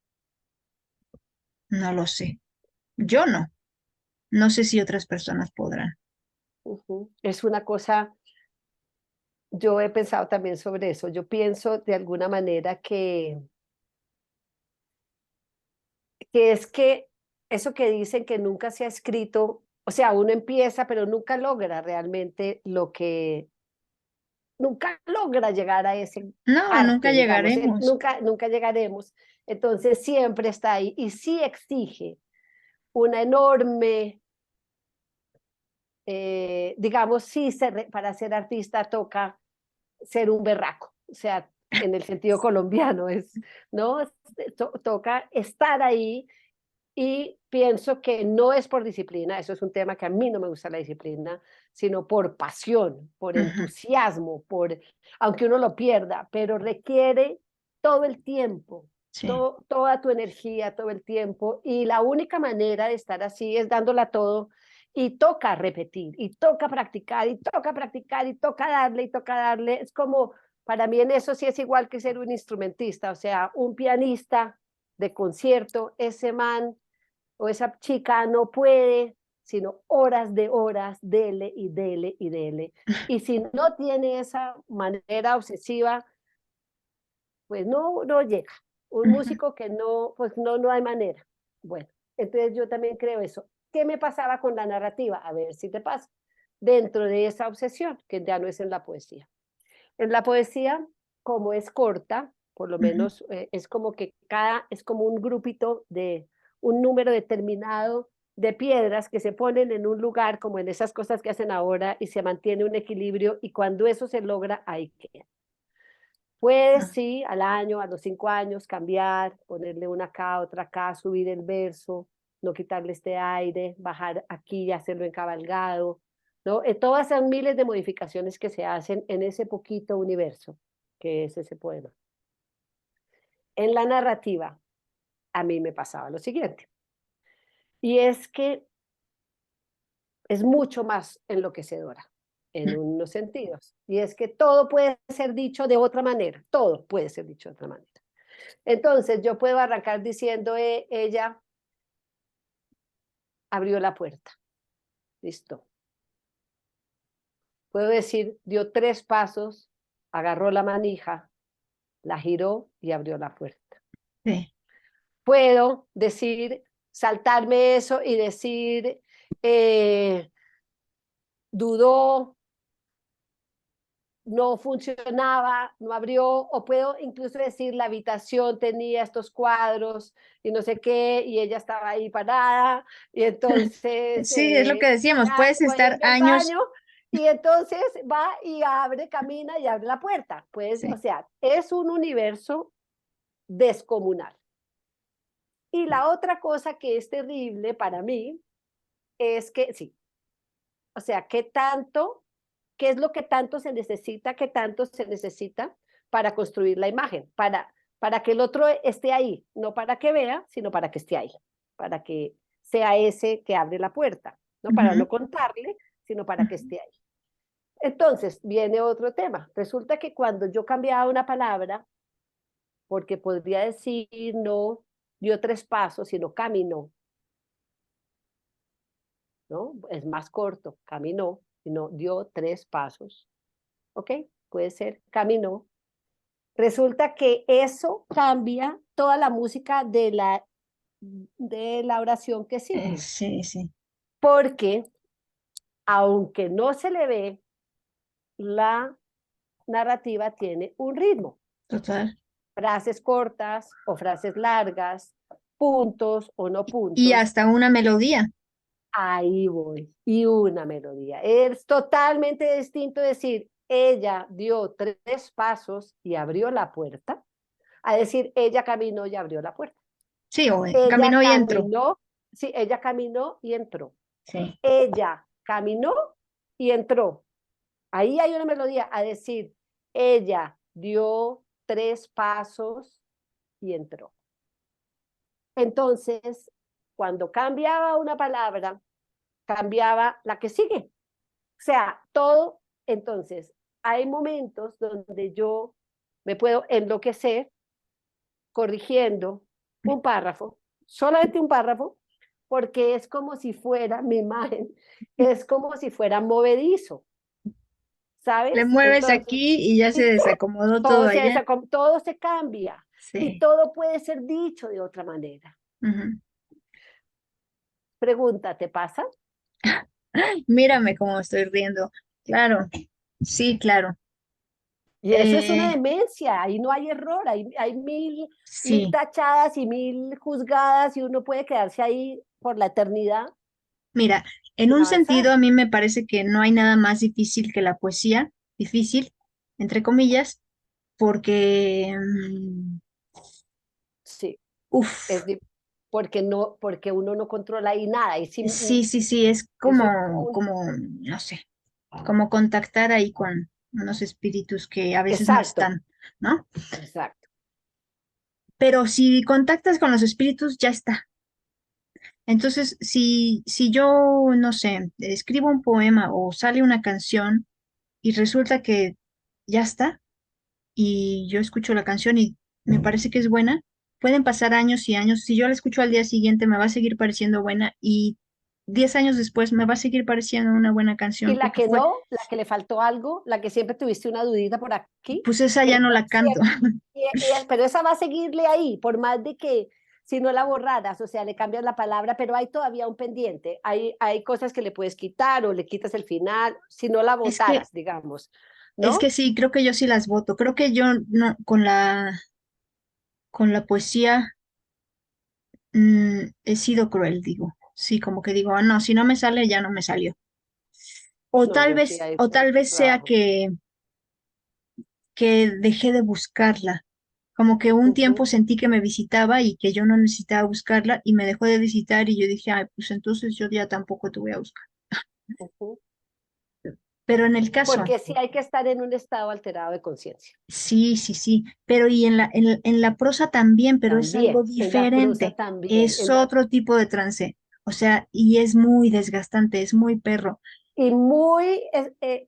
no lo sé. Yo no. No sé si otras personas podrán. Ujú. Es una cosa, yo he pensado también sobre eso. Yo pienso de alguna manera que es que eso que dicen que nunca se ha escrito, o sea, uno empieza, pero nunca logra realmente lo que, nunca logra llegar a ese No, nunca arte, digamos, llegaremos. nunca llegaremos. Entonces siempre está ahí y sí exige una enorme, digamos, sí, para ser artista toca ser un berraco, o sea, en el sentido colombiano, ¿no? Toca estar ahí y pienso que no es por disciplina, eso es un tema que a mí no me gusta la disciplina, sino por pasión, por Ujú, entusiasmo, aunque uno lo pierda, pero requiere todo el tiempo, sí. toda tu energía, todo el tiempo, y la única manera de estar así es dándola todo, y toca repetir, y toca practicar, y toca practicar, y toca darle, es como, para mí en eso sí es igual que ser un instrumentista, o sea, un pianista de concierto, ese man o esa chica no puede, sino horas de horas, dele y dele y dele. Y si no tiene esa manera obsesiva, pues no llega. Un Ujú, músico que no, pues no hay manera. Bueno, entonces yo también creo eso. ¿Qué me pasaba con la narrativa? A ver si te pasa. Dentro de esa obsesión, que ya no es en la poesía. En la poesía, como es corta, por lo ujú. menos es como que es como un grupito de un número determinado de piedras que se ponen en un lugar, como en esas cosas que hacen ahora, y se mantiene un equilibrio, y cuando eso se logra, ahí queda. Puedes, Ah, sí, al año, a los 5 años, cambiar, ponerle una acá, otra acá, subir el verso, no quitarle este aire, bajar aquí y hacerlo encabalgado, ¿no? Todas esas miles de modificaciones que se hacen en ese poquito universo que es ese poema. En la narrativa, a mí me pasaba lo siguiente, y es que es mucho más enloquecedora en mm, unos sentidos, y es que todo puede ser dicho de otra manera, todo puede ser dicho de otra manera. Entonces yo puedo arrancar diciendo, ella abrió la puerta, listo. Puedo decir, dio 3 pasos, agarró la manija, la giró y abrió la puerta. sí. Puedo decir, saltarme eso y decir, eh, dudó, no funcionaba, no abrió, o puedo incluso decir la habitación tenía estos cuadros y no sé qué, y ella estaba ahí parada, y entonces Sí, es lo que decíamos, ya puedes voy a estar ir al años, baño, y entonces va y abre, camina y abre la puerta. Pues, o sí, sea, es un universo descomunal. Y la otra cosa que es terrible para mí es que, sí, o sea, qué es lo que tanto se necesita, qué tanto se necesita para construir la imagen, para que el otro esté ahí, no para que vea, sino para que esté ahí, para que sea ese que abre la puerta, no para ujú, no contarle, sino para que ujú, esté ahí. Entonces viene otro tema. Resulta que cuando yo cambiaba una palabra, porque podría decir no dio 3 pasos, sino caminó, ¿no? Es más corto, caminó, sino dio 3 pasos, ¿ok? Puede ser caminó. Resulta que eso cambia toda la música de la oración que sigue, sí, sí, porque aunque no se le ve, la narrativa tiene un ritmo, total. frases cortas o frases largas, puntos o no Y puntos, hasta una melodía. ahí voy, y una melodía. Es totalmente distinto decir, ella dio 3 pasos y abrió la puerta, a decir, ella caminó y abrió la puerta. Sí, o Ella caminó y entró. caminó, sí, ella caminó y entró. Sí. Ella caminó y entró. Ahí hay una melodía a decir, ella dio 3 pasos y entró. Entonces, cuando cambiaba una palabra, cambiaba la que sigue. O sea, todo, entonces, hay momentos donde yo Me puedo enloquecer corrigiendo un párrafo, solamente un párrafo, porque es como si fuera mi imagen, es como si fuera movedizo, Le ¿sabes? mueves Entonces, aquí y ya se y desacomodó todo allá. todo se cambia y Sí. todo puede ser dicho de otra manera. Ujú. Pregunta, ¿te pasa? Mírame cómo estoy riendo. Claro, sí, claro. Y eso es una Eh, demencia, ahí no hay error, hay mil sí, tachadas y mil juzgadas y uno puede quedarse ahí por la eternidad mira, en sin un avanzar. sentido a mí me parece que no hay nada más difícil que la poesía, difícil, entre comillas, porque, Sí, uff, es porque no, porque uno no controla ahí nada. Y si, sí, sí, sí, es eso es como no sé, como contactar ahí con unos espíritus que a veces no exacto, están, ¿no? exacto. Pero si contactas con los espíritus, ya está. Entonces, si yo, no sé, escribo un poema o sale una canción y resulta que ya está, y yo escucho la canción y me parece que es buena, pueden pasar años y años. Si yo la escucho al día siguiente, me va a seguir pareciendo buena y 10 años después me va a seguir pareciendo una buena Y canción la porque que fue, no, la que le faltó algo, la que siempre tuviste una dudita por aquí, pues esa ya pero no la canto. pero esa va a seguirle ahí, por más de que si no la borraras, o sea, le cambias la palabra, pero hay todavía un pendiente, hay cosas que le puedes quitar o le quitas el final, si no la Es que, votaras, digamos, es que ¿no? sí, creo que yo sí las voto. Creo que yo no, con la poesía he sido cruel, digo. Sí, como que digo, ah, no, si no me sale, ya no me salió. No, yo sí, hay O tal mucho vez sea trabajo. que dejé de buscarla. Como que un tiempo Ujú, sentí que me visitaba y que yo no necesitaba buscarla y me dejó de visitar y yo dije, ay, pues entonces yo ya tampoco te voy a buscar. ujú. Pero en el caso, Porque sí hay que estar en un estado alterado de conciencia. sí, sí, sí, pero y en la prosa también, pero es algo También, en la prosa diferente, también, es otro tipo de trance. O sea, y es muy desgastante, es muy perro. y muy,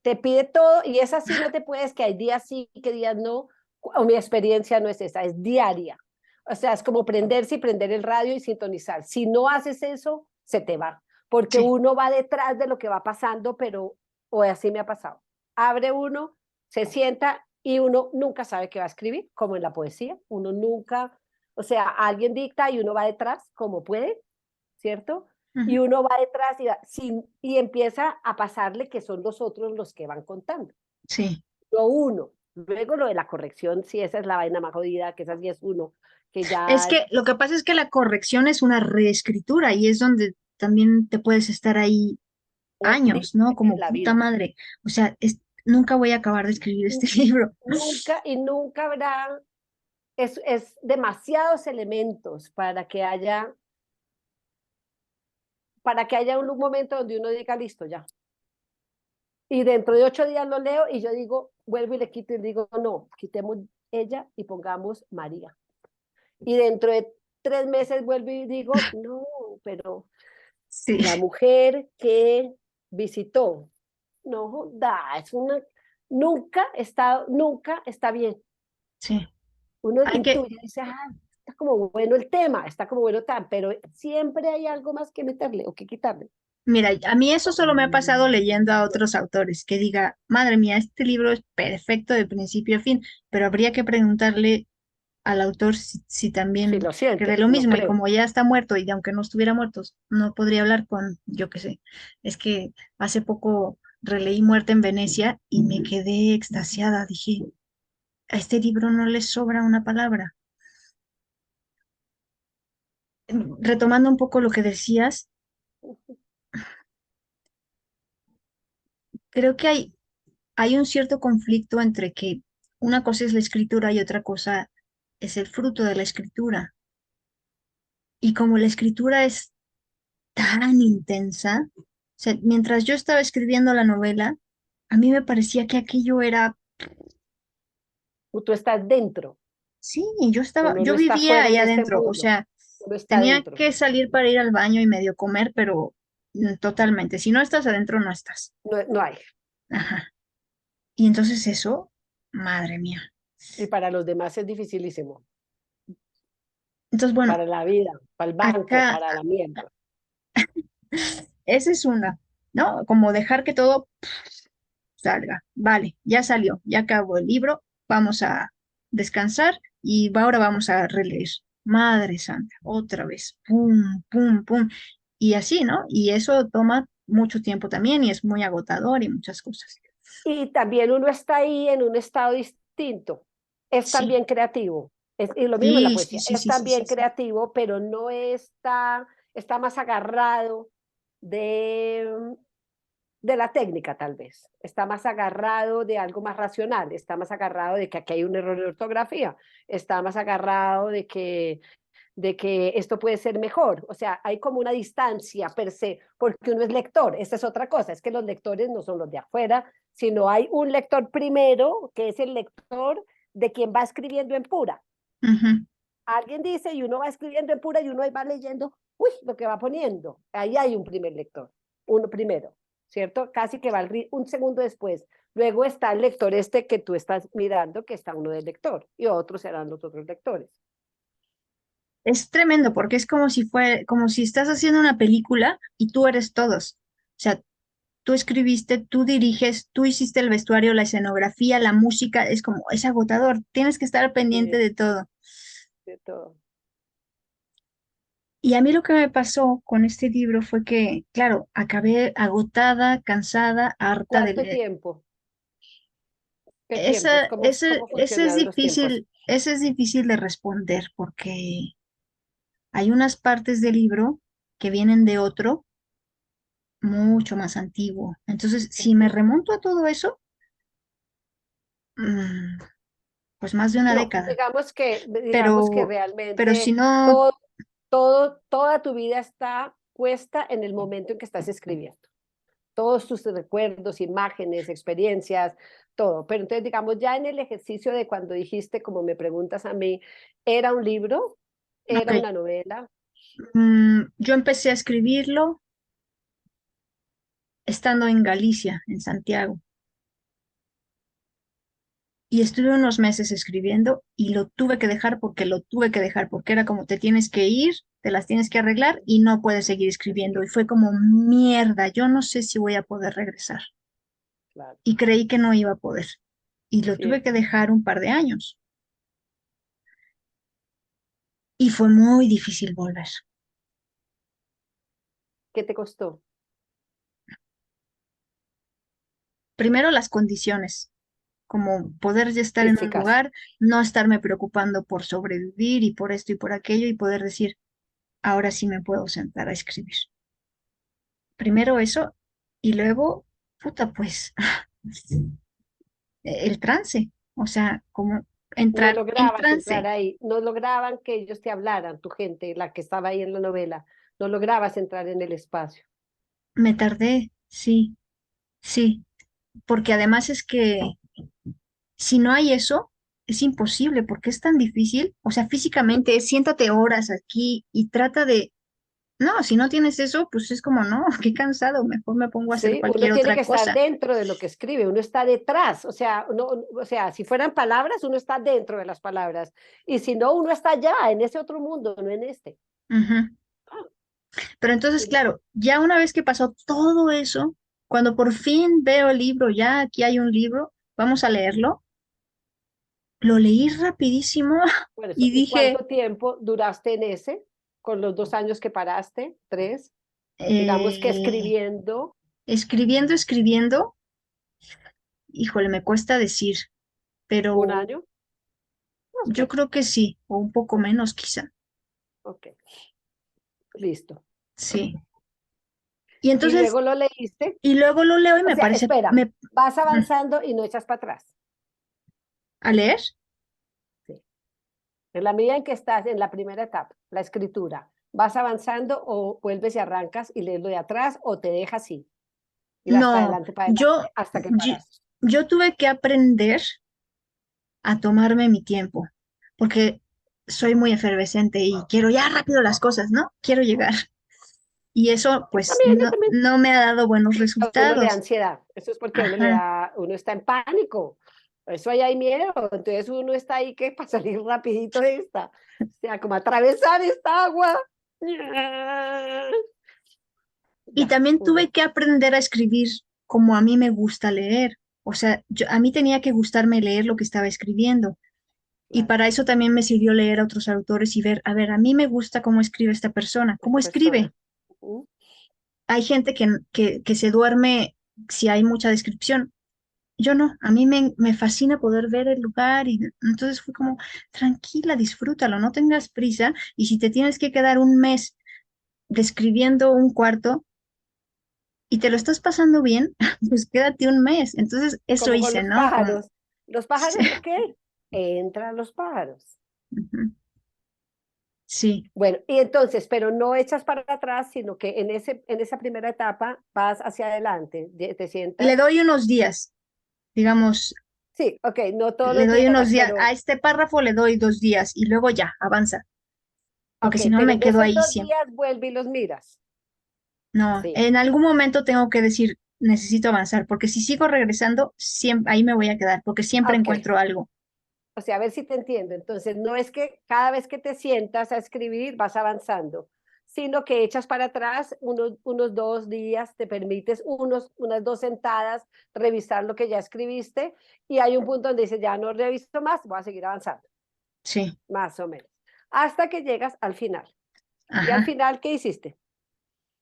te pide todo, y es así, no te puedes, que hay días sí, que días no, o mi experiencia no es esa, es diaria. O sea, es como prenderse y prender el radio y sintonizar. Si no haces eso, se te va, porque Sí, uno va detrás de lo que va pasando, pero, o así me ha pasado. Abre uno, se sienta y uno nunca sabe qué va a escribir, como en la poesía, uno nunca, o sea, alguien dicta y uno va detrás como puede, ¿cierto? Y ujú, uno va detrás y empieza a pasarle que son los otros los que van contando. sí. Lo uno. Luego lo de la corrección, si esa es la vaina más jodida, que esa sí es uno, que Es ya que lo que pasa es que la corrección es una reescritura y es donde también te puedes estar ahí años, ¿no? en Como la puta vida. madre. O sea, nunca voy a acabar de escribir este libro. Nunca y nunca habrá, es demasiados elementos para que haya un momento donde uno diga, listo, ya. Y dentro de 8 días lo leo y yo digo, vuelvo y le quito y digo, no, quitemos ella y pongamos María. Y dentro de 3 meses vuelvo y digo, no, pero Sí, la mujer que visitó, no, da, es una, nunca está bien. sí. Uno Hay que, intuye, dice, está como bueno el tema, está como bueno tan, pero siempre hay algo más que meterle o que quitarle. mira, a mí eso solo me ha pasado leyendo a otros autores, que diga, madre mía, este libro es perfecto de principio a fin, pero habría que preguntarle al autor si Si también lo cree siente, lo no mismo, y creo. como ya está muerto, y aunque no estuviera muerto, no podría hablar con, yo qué sé, es que hace poco releí Muerte en Venecia y me quedé extasiada, dije, a este libro no le sobra una palabra. Retomando un poco lo que decías, creo que hay un cierto conflicto entre que una cosa es la escritura y otra cosa es el fruto de la escritura. Y como la escritura es tan intensa, o sea, mientras yo estaba escribiendo la novela, a mí me parecía que aquello era, Tú estás dentro, sí, uno no yo está vivía fuera ahí en este adentro, o mundo, sea, uno está tenía dentro. que salir para ir al baño y medio comer, pero totalmente, si no estás adentro, no estás. No, no hay. Ajá. Y entonces eso, madre mía. Y para los demás es dificilísimo. Entonces, bueno, Para la vida, para el banco, acá, para la mierda. esa es una, ¿no? Como dejar que todo salga. Vale, ya salió, ya acabó el libro, vamos a descansar y ahora vamos a releer. Madre Santa, otra vez, pum, pum, pum. Y así, ¿no? Y eso toma mucho tiempo también y es muy agotador y muchas cosas. Y también uno está ahí en un estado distinto. Es Sí, también creativo. Y lo mismo en la sí, sí, poesía. sí, Es sí, sí, sí, también sí. creativo, pero no está, está más agarrado de, de la técnica, tal vez. Está más agarrado de algo más racional. Está más agarrado de que aquí hay un error de ortografía. Está más agarrado de que esto puede ser mejor. O sea, hay como una distancia per se, porque uno es lector. Esta es otra cosa, es que los lectores no son los de afuera, sino hay un lector primero, que es el lector de quien va escribiendo en pura. Ujú. Alguien dice y uno va escribiendo en pura y uno ahí va leyendo, uy, lo que va poniendo. Ahí hay un primer lector, uno primero, ¿cierto? Casi que va un segundo después. Luego está el lector este que tú estás mirando, que está uno del lector, y otros serán los otros lectores. Es tremendo porque es como si fue, como si estás haciendo una película y tú eres todos. O sea, tú escribiste, tú diriges, tú hiciste el vestuario, la escenografía, la música, es como, es agotador, tienes que estar pendiente Sí, de todo. de todo. Y a mí lo que me pasó con este libro fue que, claro, acabé agotada, cansada, harta de ¿Cuánto leer. tiempo? ¿Qué tiempos? ¿Cómo funcionan los tiempos? Ese es difícil de responder porque hay unas partes del libro que vienen de otro mucho más antiguo. Entonces, si me Ujú. remonto a todo eso, mm, pues más de una No, década. digamos que Pero si realmente no, todo, toda tu vida está puesta en el momento en que estás escribiendo. Todos tus recuerdos, imágenes, experiencias, todo. Pero entonces, digamos, ya en el ejercicio de cuando dijiste, como me preguntas a mí, ¿era un libro? ok, ¿Era una novela? yo empecé a escribirlo estando en Galicia, en Santiago, y estuve unos meses escribiendo y lo tuve que dejar porque lo tuve que dejar, porque era como te tienes que ir, te las tienes que arreglar y no puedes seguir escribiendo. Y fue como mierda, yo no sé si voy a poder regresar. Claro, Y creí que no iba a poder. Y lo tuve sí. que dejar un par de años. Y fue muy difícil volver. ¿Qué te costó? Primero las condiciones, como poder ya estar en un Físicas. lugar, no estarme preocupando por sobrevivir y por esto y por aquello y poder decir, ahora sí me puedo sentar a escribir. Primero eso y luego, puta, pues el trance, o sea, como No entrar en lograbas entrar trance. ahí, no lograban que ellos te hablaran, tu gente, la que estaba ahí en la novela, no lograbas entrar en el espacio. Me tardé, sí, sí, porque además es que si no hay eso, es imposible porque es tan difícil. O sea, físicamente, siéntate horas aquí y trata de, no, si no tienes eso, pues es como, no, qué cansado, mejor me pongo a hacer Sí, uno cualquier tiene otra que estar cosa. dentro de lo que escribe, uno está detrás, o sea, si fueran palabras, uno está dentro de las palabras, y si no, uno está allá, en ese otro mundo, no en este. Ujú. Ah, Pero entonces, y claro, ya una vez que pasó todo eso, cuando por fin veo el libro, ya aquí hay un libro, vamos a leerlo, lo leí rapidísimo por eso, y ¿y dije, cuánto tiempo duraste en ese, con los 2 años que paraste, 3? Digamos que eh, escribiendo escribiendo, escribiendo, híjole, me cuesta decir, un pero año. Ok, yo creo que sí, o un poco ok, menos quizá, ok, listo. sí. Y Y entonces, luego lo leíste, y luego lo leo y o me sea, parece, espera, me, vas ujú, avanzando y no echas para atrás. a leer, Sí. En la medida en que estás en la primera etapa, la escritura, vas avanzando o vuelves y arrancas y lees lo de atrás o te dejas así y vas no, para yo, adelante hasta que yo, paras. yo tuve que aprender a tomarme mi tiempo, porque soy muy efervescente y quiero ya rápido las cosas, ¿no? Quiero llegar. Y eso, pues, Yo no, también. no me ha dado buenos A uno le da resultados. ansiedad. Eso es porque a uno le Ajá. da, uno está en pánico. Eso ahí hay miedo, entonces uno está ahí que para salir rapidito de esta, o sea, como atravesar esta agua. Y Ya, también tuve uno. que aprender a escribir como a mí me gusta leer. O sea, a mí tenía que gustarme leer lo que estaba escribiendo. Y Claro, para eso también me sirvió leer a otros autores y ver, a ver, a mí me gusta cómo escribe esta persona, cómo esta escribe. persona. Ujú. Hay gente que se duerme si hay mucha descripción. Yo no, a mí me fascina poder ver el lugar y entonces fue como, tranquila, disfrútalo, no tengas prisa y si te tienes que quedar un mes describiendo un cuarto y te lo estás pasando bien, pues quédate un mes. Entonces eso Como con hice, los ¿no? Como, pájaros. ¿Los sí, pájaros de qué? Entran los pájaros. ujú, sí. Bueno, y entonces, pero no echas para atrás, sino que en esa primera etapa vas hacia adelante, te Le sientas. doy unos días, digamos, Sí, ok, no todos le los doy días, unos días, a pero, este párrafo le doy 2 días y luego ya, avanza, porque ok, si no pero me en quedo esos ahí dos siempre. días vuelve y los miras. No, Sí, en algún momento tengo que decir, necesito avanzar, porque si sigo regresando, siempre, ahí me voy a quedar, porque siempre ok. encuentro algo. O sea, a ver si te entiendo. Entonces, no es que cada vez que te sientas a escribir vas avanzando, sino que echas para atrás unos 2 días, te permites unas 2 sentadas, revisar lo que ya escribiste, y hay un punto donde dices, ya no reviso más, voy a seguir avanzando, Sí, más o menos, hasta que llegas al final. ¿Y al ajá. final qué hiciste?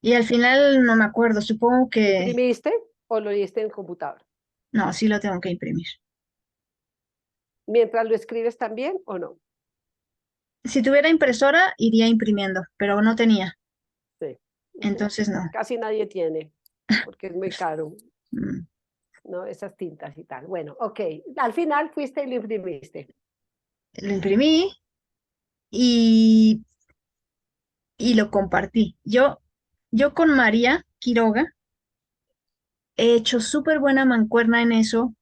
Y al final no me acuerdo, supongo ¿Lo que imprimiste o lo diste en computador? no, sí lo tengo que imprimir. Mientras lo escribes también o no. Si tuviera impresora, iría imprimiendo, pero no tenía, Sí. Ujú. entonces no. Casi nadie tiene, porque es muy caro. Mm. ¿No? Esas tintas y tal. Bueno, ok. Al final fuiste y lo imprimiste. Lo imprimí y, y lo compartí. Yo con María Quiroga he hecho súper buena mancuerna en eso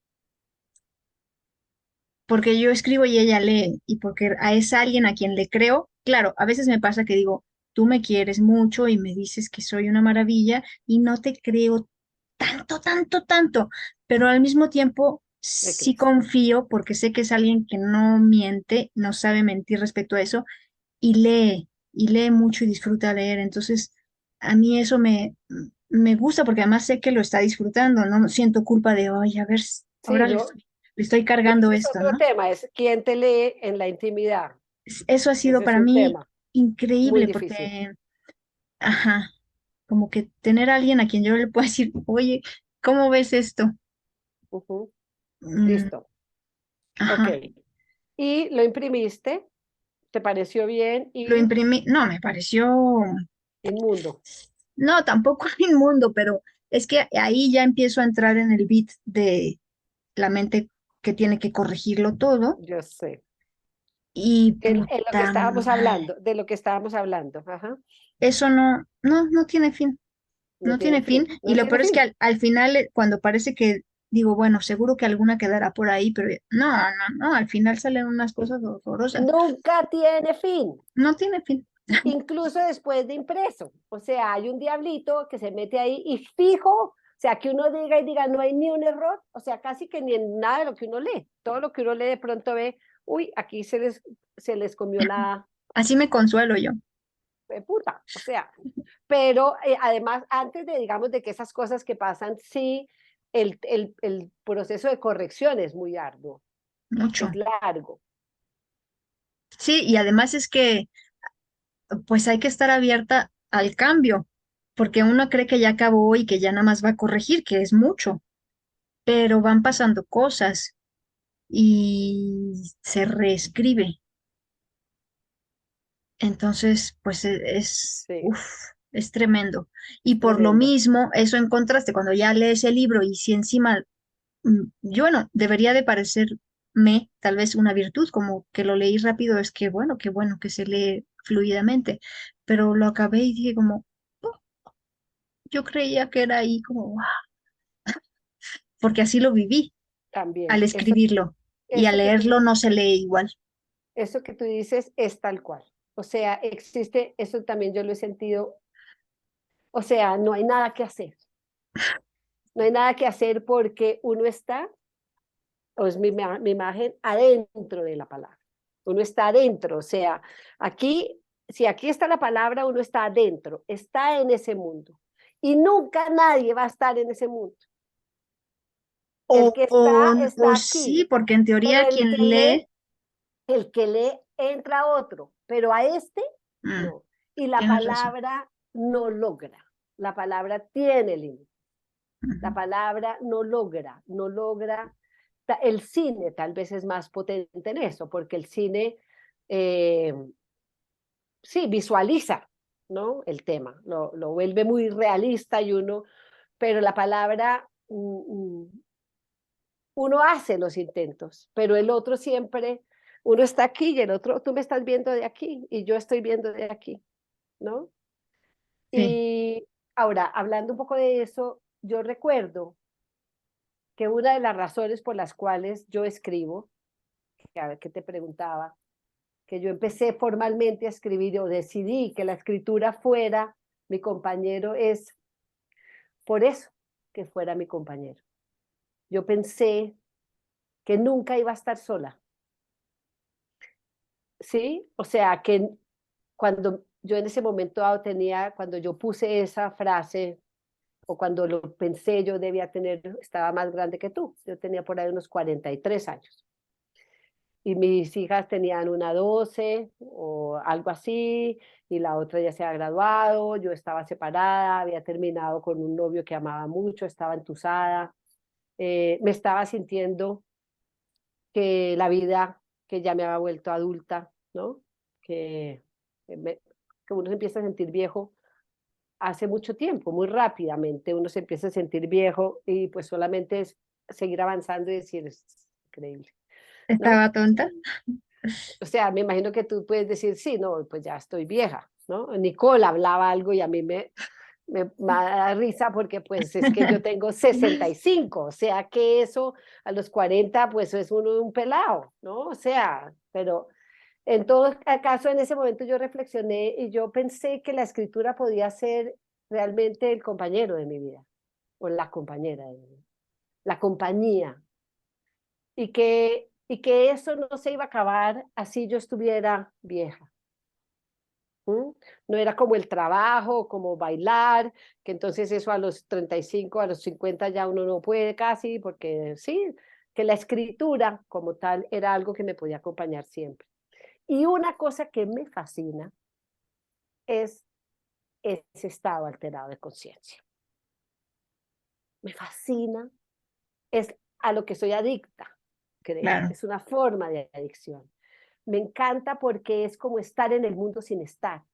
porque yo escribo y ella lee, y porque es alguien a quien le creo. Claro, a veces me pasa que digo, tú me quieres mucho y me dices que soy una maravilla y no te creo tanto, tanto, tanto, pero al mismo tiempo ¿Me sí crees? confío porque sé que es alguien que no miente, no sabe mentir respecto a eso y lee mucho y disfruta leer. Entonces, a mí eso me gusta porque además sé que lo está disfrutando, no siento culpa de, oye, a ver, Sí, ahora no. le estoy cargando Ese es esto, otro ¿no? tema, es quién te lee en la intimidad. Eso ha sido Ese es para un mí tema muy increíble difícil. porque, ajá, como que tener a alguien a quien yo le pueda decir, oye, ¿cómo ves esto? Ujú. Mm, Listo. Ok. ajá, Y lo imprimiste, te pareció bien lo y imprimí, no, me pareció, inmundo. no, tampoco inmundo, pero es que ahí ya empiezo a entrar en el beat de la mente que tiene que corregirlo todo Yo sé. y En lo que puta estábamos madre, hablando, de lo que estábamos hablando. Ajá. eso no tiene fin. No No tiene tiene fin. fin. Y No lo tiene peor es que fin. al final, cuando parece que digo, bueno, seguro que alguna quedará por ahí, pero no, al final salen unas cosas horrorosas. Nunca tiene fin. No tiene fin. Incluso después de impreso. O sea, hay un diablito que se mete ahí y fijo, o sea, que uno diga y diga, no hay ni un error, o sea, casi que ni en nada de lo que uno lee. Todo lo que uno lee de pronto ve, uy, aquí se les comió la Así me consuelo yo. puta, o sea, pero además, antes de, digamos, de que esas cosas que pasan, sí, el proceso de corrección es muy arduo, Mucho. es largo. Sí, y además es que pues hay que estar abierta al cambio, porque uno cree que ya acabó y que ya nada más va a corregir, que es mucho, pero van pasando cosas y se reescribe. Entonces, pues Sí, uf, es tremendo. Y es por lo tremendo. mismo, eso en contraste, cuando ya lees el libro y si encima, yo bueno, debería de parecerme tal vez una virtud, como que lo leí rápido, es que bueno, qué bueno que se lee fluidamente, pero lo acabé y dije como, "Oh, yo creía que era ahí como, "Guau", porque así lo viví al También, escribirlo y al eso que tú leerlo no se lee igual. Eso que tú dices es tal cual. O sea, existe, eso también yo lo he sentido, o sea, no hay nada que hacer. No hay nada que hacer porque uno está, o es mi imagen adentro de la palabra. Uno está adentro, o sea, aquí, si aquí está la palabra, uno está adentro, está en ese mundo. Y nunca nadie va a estar en ese mundo. El que O está sí, aquí, porque en pero teoría quien lee, el que lee entra otro, pero a este mm, no. Y la tienes razón. palabra no logra, la palabra tiene límite, la Ujú. palabra no logra. El cine tal vez es más potente en eso, porque el cine eh, sí visualiza, ¿no? El tema, lo vuelve muy realista y uno, pero la palabra, uno hace los intentos, pero el otro siempre, uno está aquí y el otro, tú me estás viendo de aquí y yo estoy viendo de aquí, ¿no? Sí, Y ahora, hablando un poco de eso, yo recuerdo que una de las razones por las cuales yo escribo, que a ver qué te preguntaba, que yo empecé formalmente a escribir o decidí que la escritura fuera mi compañero, es por eso que fuera mi compañero. Yo pensé que nunca iba a estar sola, ¿sí? O sea, que cuando yo en ese momento dado tenía, cuando yo puse esa frase, o cuando lo pensé, yo debía tener, estaba más grande que tú, yo tenía por ahí unos 43 años. Y mis hijas tenían una 12 o algo así, y la otra ya se había graduado, yo estaba separada, había terminado con un novio que amaba mucho, estaba entusada, me estaba sintiendo que la vida, que ya me había vuelto adulta, ¿no? Que, me, que uno se empieza a sentir viejo hace mucho tiempo, muy rápidamente uno se empieza a sentir viejo y pues solamente es seguir avanzando y decir, es increíble, ¿no? estaba tonta. O sea, me imagino que tú puedes decir, sí, no, pues ya estoy vieja, ¿no? Nicole hablaba algo y a mí me da risa porque pues es que yo tengo 65, o sea que eso a los 40 pues es uno un pelado, ¿no? O sea, pero en todo caso en ese momento yo reflexioné y yo pensé que la escritura podía ser realmente el compañero de mi vida o la compañera de mi vida, la compañía y que eso no se iba a acabar así yo estuviera vieja. ¿Mm? No era como el trabajo, como bailar, que entonces eso a los 35, a los 50 ya uno no puede casi, porque sí, que la escritura como tal era algo que me podía acompañar siempre. Y una cosa que me fascina es ese estado alterado de conciencia. Me fascina, es a lo que soy adicta, creo, Claro. es una forma de adicción. Me encanta porque es como estar en el mundo sin estar.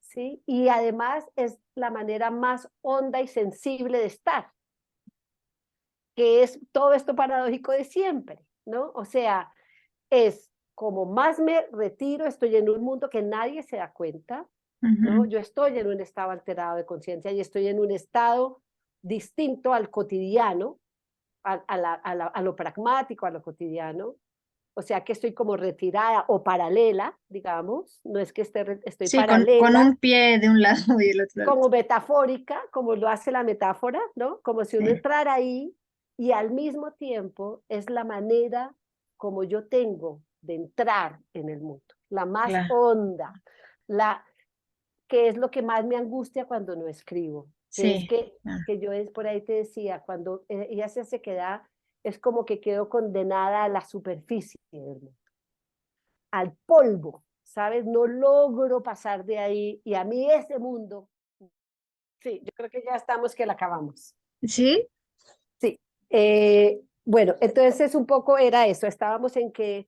¿Sí? Y además es la manera más honda y sensible de estar, que es todo esto paradójico de siempre, ¿no? O sea, es como más me retiro, estoy en un mundo que nadie se da cuenta, ¿no? Ujú. Yo estoy en un estado alterado de conciencia y estoy en un estado distinto al cotidiano, a lo pragmático, a lo cotidiano. O sea que estoy como retirada o paralela, digamos, no es que estoy Sí, con paralela, un pie de un lado y el otro lado. como metafórica, como lo hace la metáfora, ¿no? Como si uno Sí, entrara ahí y al mismo tiempo es la manera como yo tengo de entrar en el mundo, la más claro. honda, la que es lo que más me angustia cuando no escribo, que es Sí, claro. que yo es por ahí te decía, cuando ella se queda, es como que quedo condenada a la superficie del mundo, al polvo, ¿sabes? No logro pasar de ahí y a mí ese mundo. Sí, yo creo que ya estamos que la acabamos. Sí, Sí. Bueno, entonces un poco era eso. Estábamos en que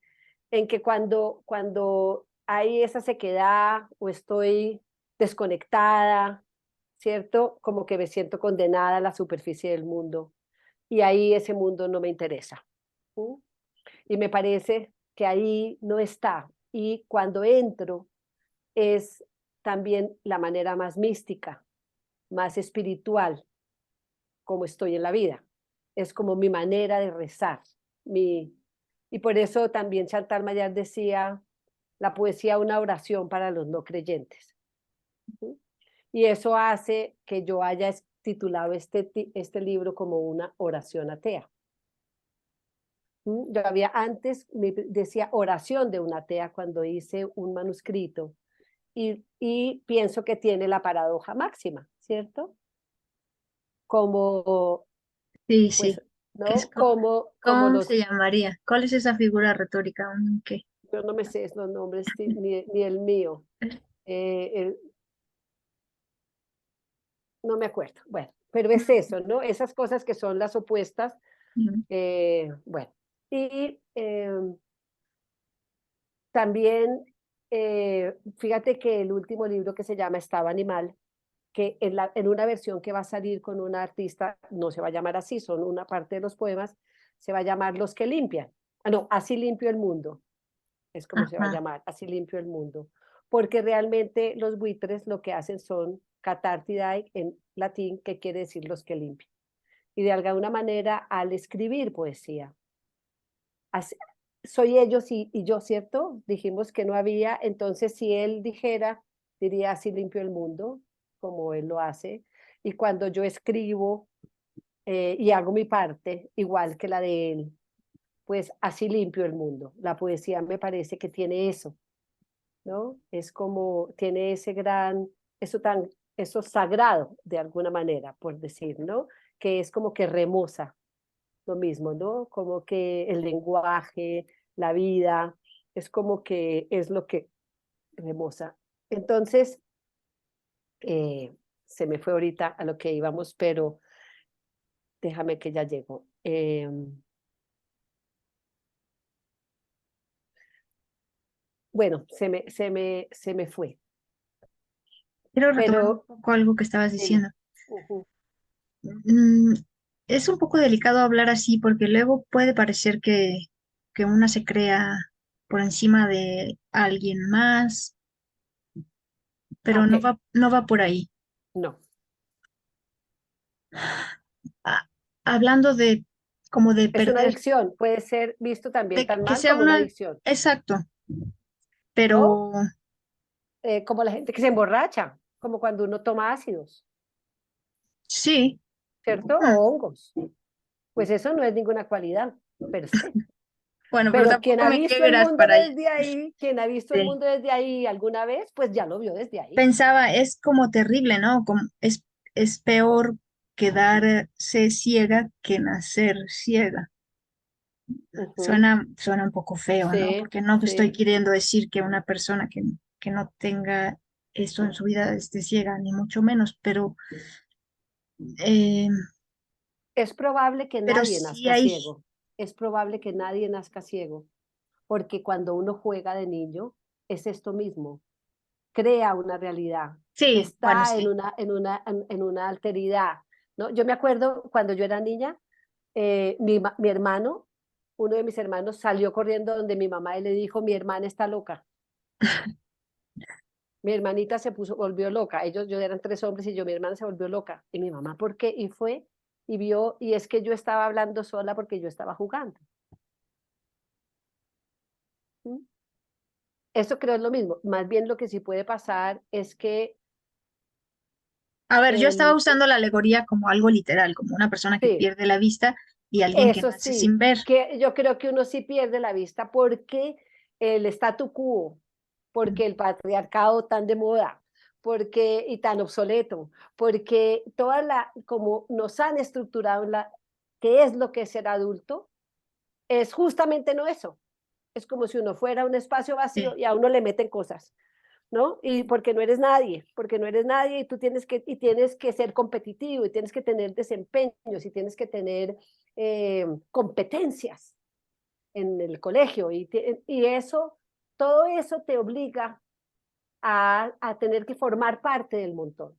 cuando hay esa sequedad o estoy desconectada, ¿cierto? Como que me siento condenada a la superficie del mundo y ahí ese mundo no me interesa. ¿Mm? Y me parece que ahí no está. Y cuando entro es también la manera más mística, más espiritual como estoy en la vida. Es como mi manera de rezar. Mi... Y por eso también Chantal Mayar decía, la poesía una oración para los no creyentes. Y eso hace que yo haya titulado este libro como una oración atea. Yo había antes, decía oración de una atea cuando hice un manuscrito y pienso que tiene la paradoja máxima, ¿cierto? Como, Sí, pues, sí. ¿no? Como ¿Cómo los, se llamaría? ¿Cuál es esa figura retórica? ¿Qué? yo no me sé los nombres ni el mío, el, no me acuerdo. Bueno, pero es eso, ¿no? Esas cosas que son las opuestas. Ujú. Bueno, y también, fíjate que el último libro que se llama Estado Animal, que en una versión que va a salir con una artista, no se va a llamar así, son una parte de los poemas, se va a llamar Los que limpian. Ah, no, Así limpio el mundo, es como se va a Ajá. llamar, Así limpio el mundo. Porque realmente los buitres lo que hacen son catartidae en latín, que quiere decir los que limpian. Y de alguna manera, al escribir poesía, así, soy ellos y yo, ¿cierto? Dijimos que no había, entonces si él dijera, diría así limpio el mundo, como él lo hace, y cuando yo escribo y hago mi parte, igual que la de él, pues así limpio el mundo. La poesía me parece que tiene eso, ¿no? Es como, tiene ese gran, eso sagrado, de alguna manera, por decir, ¿no? Que es como que remoza lo mismo, ¿no? Como que el lenguaje, la vida, es como que es lo que remoza. Entonces, se me fue ahorita a lo que íbamos, pero déjame que ya llego. Bueno, se me fue, Quiero retomar un pero poco algo que estabas dime. diciendo. Ujú. Mm, es un poco delicado hablar así porque luego puede parecer que una se crea por encima de alguien más, Ah, pero ok, no va por ahí. no, Ah, hablando de como de es una perder, adicción, puede ser visto también de tan que mal sea como una una, adicción, exacto, ¿no? pero Como la gente que se emborracha, como cuando uno toma ácidos, sí. ¿cierto? Mm, O hongos. Pues eso no es ninguna cualidad per se. bueno, pero Pero quien tampoco ha me visto el quieras mundo para allá. desde ahí, quien ha visto el Sí. mundo desde ahí alguna vez, pues ya lo vio desde ahí. Pensaba, es como terrible, ¿no? Como, es peor quedarse ciega que nacer ciega. Ujú. Suena un poco feo, ¿no? Sí, Porque no estoy sí. queriendo decir que una persona que no tenga eso en su vida esté ciega, ni mucho menos, eh, Es probable que pero nadie sí nazca hay, ciego. Es probable que nadie nazca ciego, porque cuando uno juega de niño, es esto mismo. Crea una realidad, sí, bueno, está sí. en una alteridad, ¿no? Yo me acuerdo cuando yo era niña, mi hermano, uno de mis hermanos salió corriendo donde mi mamá y le dijo, mi hermana está loca. Mi hermanita se puso, volvió loca. Yo eran tres hombres y yo, mi hermana se volvió loca. Y mi mamá, ¿por qué? Y fue y vio, y es que yo estaba hablando sola porque yo estaba jugando. ¿Mm? Eso creo es lo mismo. Más bien lo que sí puede pasar es que A ver, yo estaba el, usando la alegoría como algo literal, como una persona que sí, pierde la vista y alguien que eso nace sí, sin ver. que yo creo que uno sí pierde la vista porque el statu quo, porque el patriarcado tan de moda, porque y tan obsoleto, porque toda la como nos han estructurado la qué es lo que es ser adulto, es justamente no eso. Es como si uno fuera a un espacio vacío Sí, y a uno le meten cosas, ¿no? Y porque no eres nadie, porque no eres nadie y tú tienes que ser competitivo y tienes que tener desempeños y tienes que tener competencias en el colegio y eso, todo eso te obliga a tener que formar parte del montón,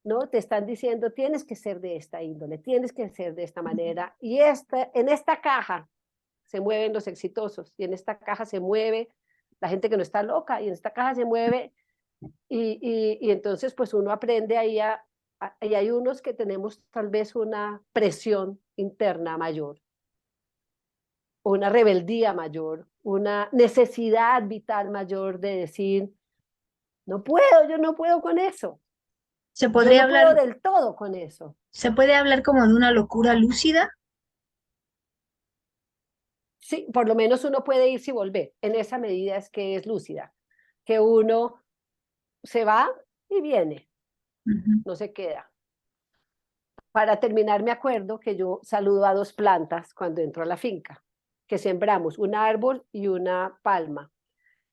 ¿no? Te están diciendo, tienes que ser de esta índole, tienes que ser de esta manera y en esta caja se mueven los exitosos y en esta caja se mueve la gente que no está loca y en esta caja se mueve y entonces pues uno aprende ahí y hay unos que tenemos tal vez una presión interna mayor, una rebeldía mayor, una necesidad vital mayor de decir, no puedo, yo no puedo con eso, se yo podría no hablar, puedo del todo con eso. se puede hablar como de una locura lúcida. sí, por lo menos uno puede irse y volver. En esa medida es que es lúcida, que uno se va y viene, Ujú. no se queda. Para terminar, me acuerdo que yo saludo a dos plantas cuando entro a la finca, que sembramos un árbol y una palma.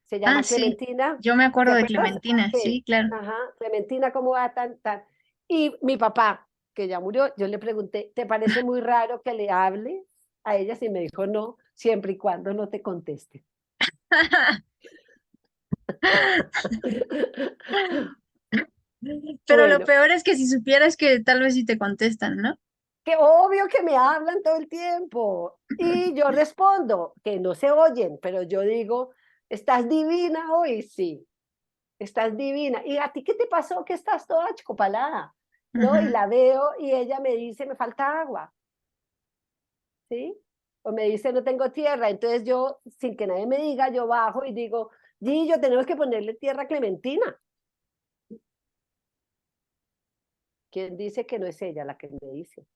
Se Ah, llama sí, Clementina, yo me ¿te acuerdo de acuerdas? Clementina, Que, sí, claro. ajá, Clementina, ¿cómo va tan, tan? Y mi papá, que ya murió, yo le pregunté, ¿te parece muy raro que le hable a ellas? Y me dijo, no, siempre y cuando no te conteste. Pero lo Bueno, peor es que si supieras que tal vez sí te contestan, ¿no? que obvio que me hablan todo el tiempo. Y yo respondo que no se oyen, pero yo digo, ¿estás divina hoy? Sí, estás divina. ¿Y a ti qué te pasó que estás toda chocopalada? ¿No? Y Ujú. la veo y ella me dice, me falta agua, ¿sí? O me dice, no tengo tierra. Entonces yo, sin que nadie me diga, yo bajo y digo, Gillo, tenemos que ponerle tierra a Clementina. ¿Quién dice que no es ella la que me dice?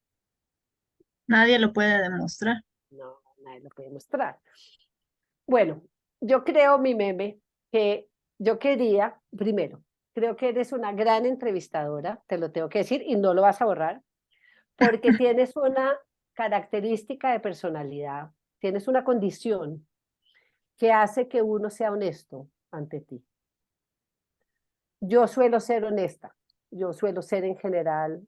Nadie lo puede demostrar. No, nadie lo puede mostrar. Bueno, yo creo, mi meme, que yo quería, primero, creo que eres una gran entrevistadora, te lo tengo que decir, y no lo vas a borrar, porque tienes una característica de personalidad, tienes una condición que hace que uno sea honesto ante ti. Yo suelo ser honesta, yo suelo ser en general,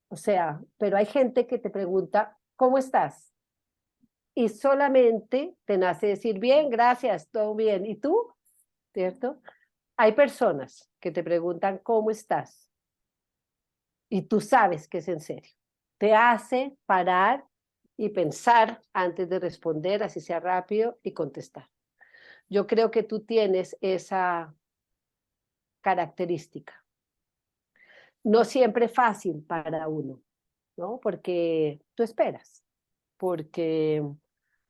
o sea, pero hay gente que te pregunta, ¿cómo estás? Y solamente te nace decir, bien, gracias, todo bien. ¿Y tú? ¿Cierto? Hay personas que te preguntan cómo estás y tú sabes que es en serio. Te hace parar y pensar antes de responder, así sea rápido, y contestar. Yo creo que tú tienes esa característica. No siempre fácil para uno, ¿no? Porque tú esperas, porque,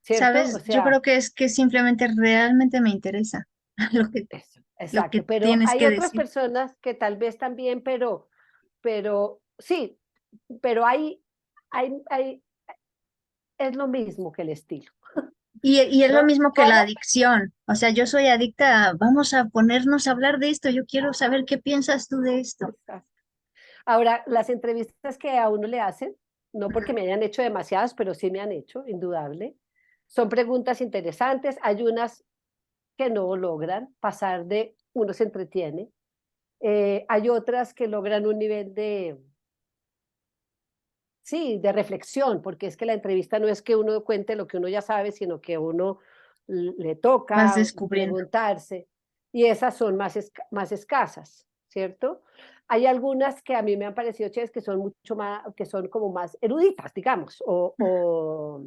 ¿cierto? O ¿Sabes? Yo sea, creo que es que simplemente realmente me interesa lo que, eso, lo exacto. que Pero tienes hay que otras decir. personas que tal vez también, pero sí, pero es lo mismo que el estilo, Y es lo ¿no? mismo que la ¿Cómo? adicción. O sea, yo soy adicta vamos a ponernos a hablar de esto. Yo quiero saber qué piensas tú de esto. Ahora, las entrevistas que a uno le hacen, no porque Ujú. me hayan hecho demasiadas, pero sí me han hecho, indudable, son preguntas interesantes. Hay unas que no logran pasar de uno se entretiene. Hay otras que logran un nivel de, sí, de reflexión, porque es que la entrevista no es que uno cuente lo que uno ya sabe, sino que uno le Vas toca descubriendo. preguntarse, y esas son más escasas, ¿cierto? Hay algunas que a mí me han parecido chéveres que son mucho más, que son como más eruditas, digamos, o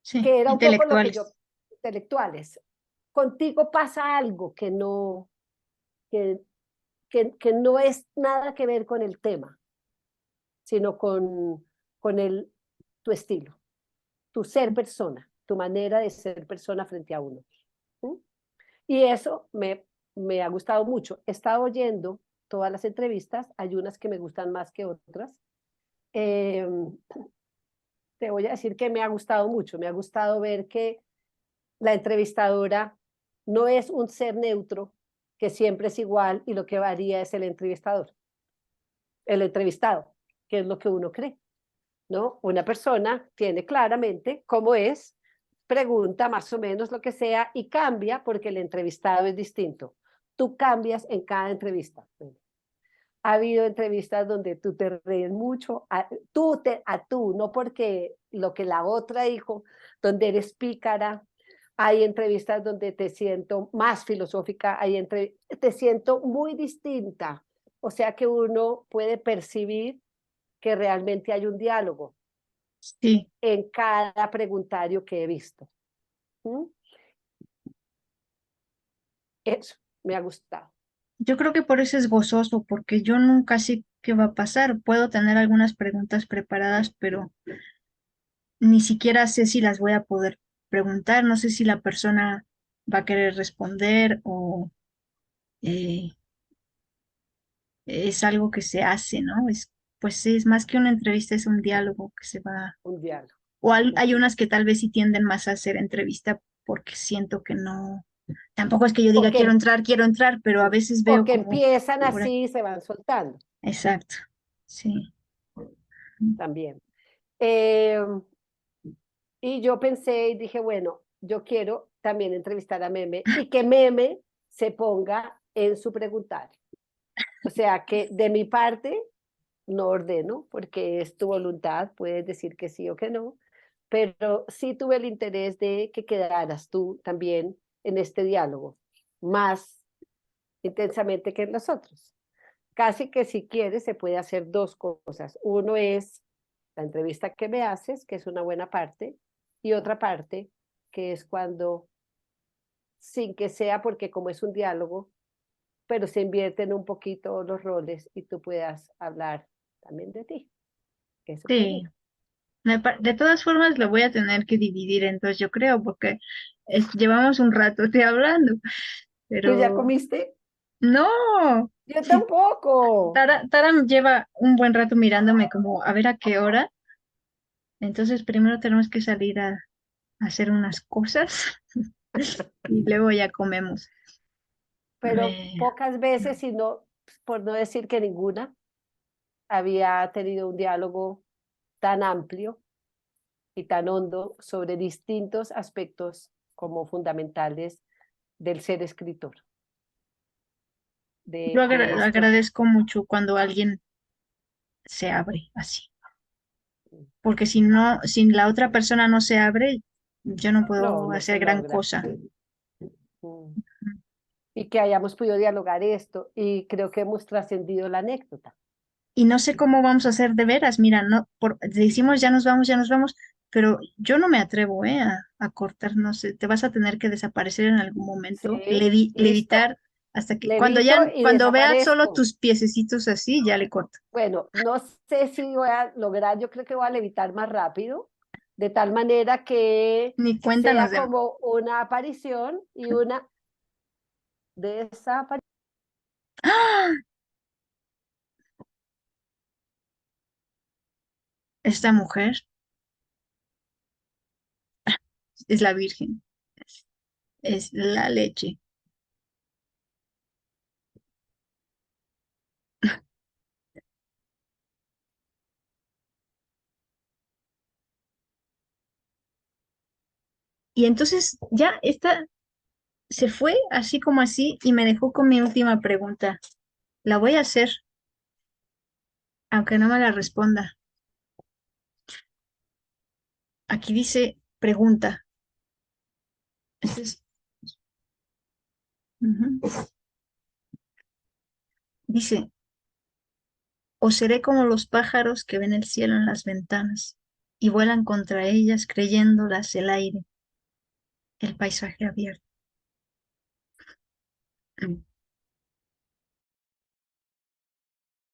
Sí, que era un poco lo que yo, intelectuales. intelectuales. Contigo pasa algo que no, que, que no es nada que ver con el tema, sino con tu estilo, tu ser persona, tu manera de ser persona frente a uno. ¿Sí? Y eso me ha gustado mucho. He estado oyendo todas las entrevistas, hay unas que me gustan más que otras. Eh, te voy a decir que me ha gustado mucho, me ha gustado ver que la entrevistadora no es un ser neutro, que siempre es igual y lo que varía es el entrevistado, que es lo que uno cree. ¿No? Una persona tiene claramente cómo es, pregunta más o menos lo que sea y cambia porque el entrevistado es distinto. Tú cambias en cada entrevista. Ha habido entrevistas donde tú te ríes mucho, a tú, no porque lo que la otra dijo, donde eres pícara. Hay entrevistas donde te siento más filosófica, te siento muy distinta. O sea que uno puede percibir que realmente hay un diálogo Sí, en cada preguntario que he visto. ¿Mm? Eso me ha gustado. yo creo que por eso es gozoso, porque yo nunca sé qué va a pasar. Puedo tener algunas preguntas preparadas, pero ni siquiera sé si las voy a poder preguntar. No sé si la persona va a querer responder o eh, es algo que se hace, ¿no? Es, pues sí, es más que una entrevista, es un diálogo que se va. Un diálogo. O hay unas que tal vez sí tienden más a hacer entrevista porque siento que no, tampoco es que yo O diga que, quiero entrar, pero a veces o veo que como empiezan por ahí. así y se van soltando Exacto, sí. también. Eh, y yo pensé y dije, bueno, yo quiero también entrevistar a Meme y que Meme se ponga en su preguntario. O sea, que de mi parte no ordeno, porque es tu voluntad, puedes decir que sí o que no, pero sí tuve el interés de que quedaras tú también en este diálogo, más intensamente que en los otros. Casi que si quieres se puede hacer dos cosas. Uno es la entrevista que me haces, que es una buena parte, y otra parte, que es cuando, sin que sea porque como es un diálogo, pero se invierten un poquito los roles y tú puedas hablar también de ti, que eso Sí, quería. de todas formas lo voy a tener que dividir, entonces yo creo, porque llevamos un rato hablando, ¿Tú ya pero comiste? no, Yo si tampoco. Tara lleva un buen rato mirándome como a ver a qué hora, entonces primero tenemos que salir a hacer unas cosas y luego ya comemos. Pero Me- pocas veces, si no, por no decir que ninguna, había tenido un diálogo tan amplio y tan hondo sobre distintos aspectos como fundamentales del ser escritor, yo de esto. agradezco mucho cuando alguien se abre así, porque si no, si la otra persona no se abre, yo no No, puedo no se hacer gran logra. cosa. Mm. Y que hayamos podido dialogar esto y creo que hemos trascendido la anécdota. Y no sé cómo vamos a hacer de veras, mira, no, decimos ya nos vamos, pero yo no me atrevo, a cortar, no sé, te vas a tener que desaparecer en algún momento, Sí, listo. levitar, hasta que, Levito y cuando vea solo desaparezco. tus piececitos así, ya le corto. Bueno, no sé si voy a lograr, yo creo que voy a levitar más rápido, de tal manera que Ni cuenta nos sea demos. como una aparición y una desaparición. ¡Ah! Esta mujer es la Virgen, es la leche. Y entonces ya esta se fue así como así y me dejó con mi última pregunta. La voy a hacer, aunque no me la responda. Aquí dice pregunta. Entonces, ujú. Dice, o seré como los pájaros que ven el cielo en las ventanas y vuelan contra ellas creyéndolas el aire, el paisaje abierto.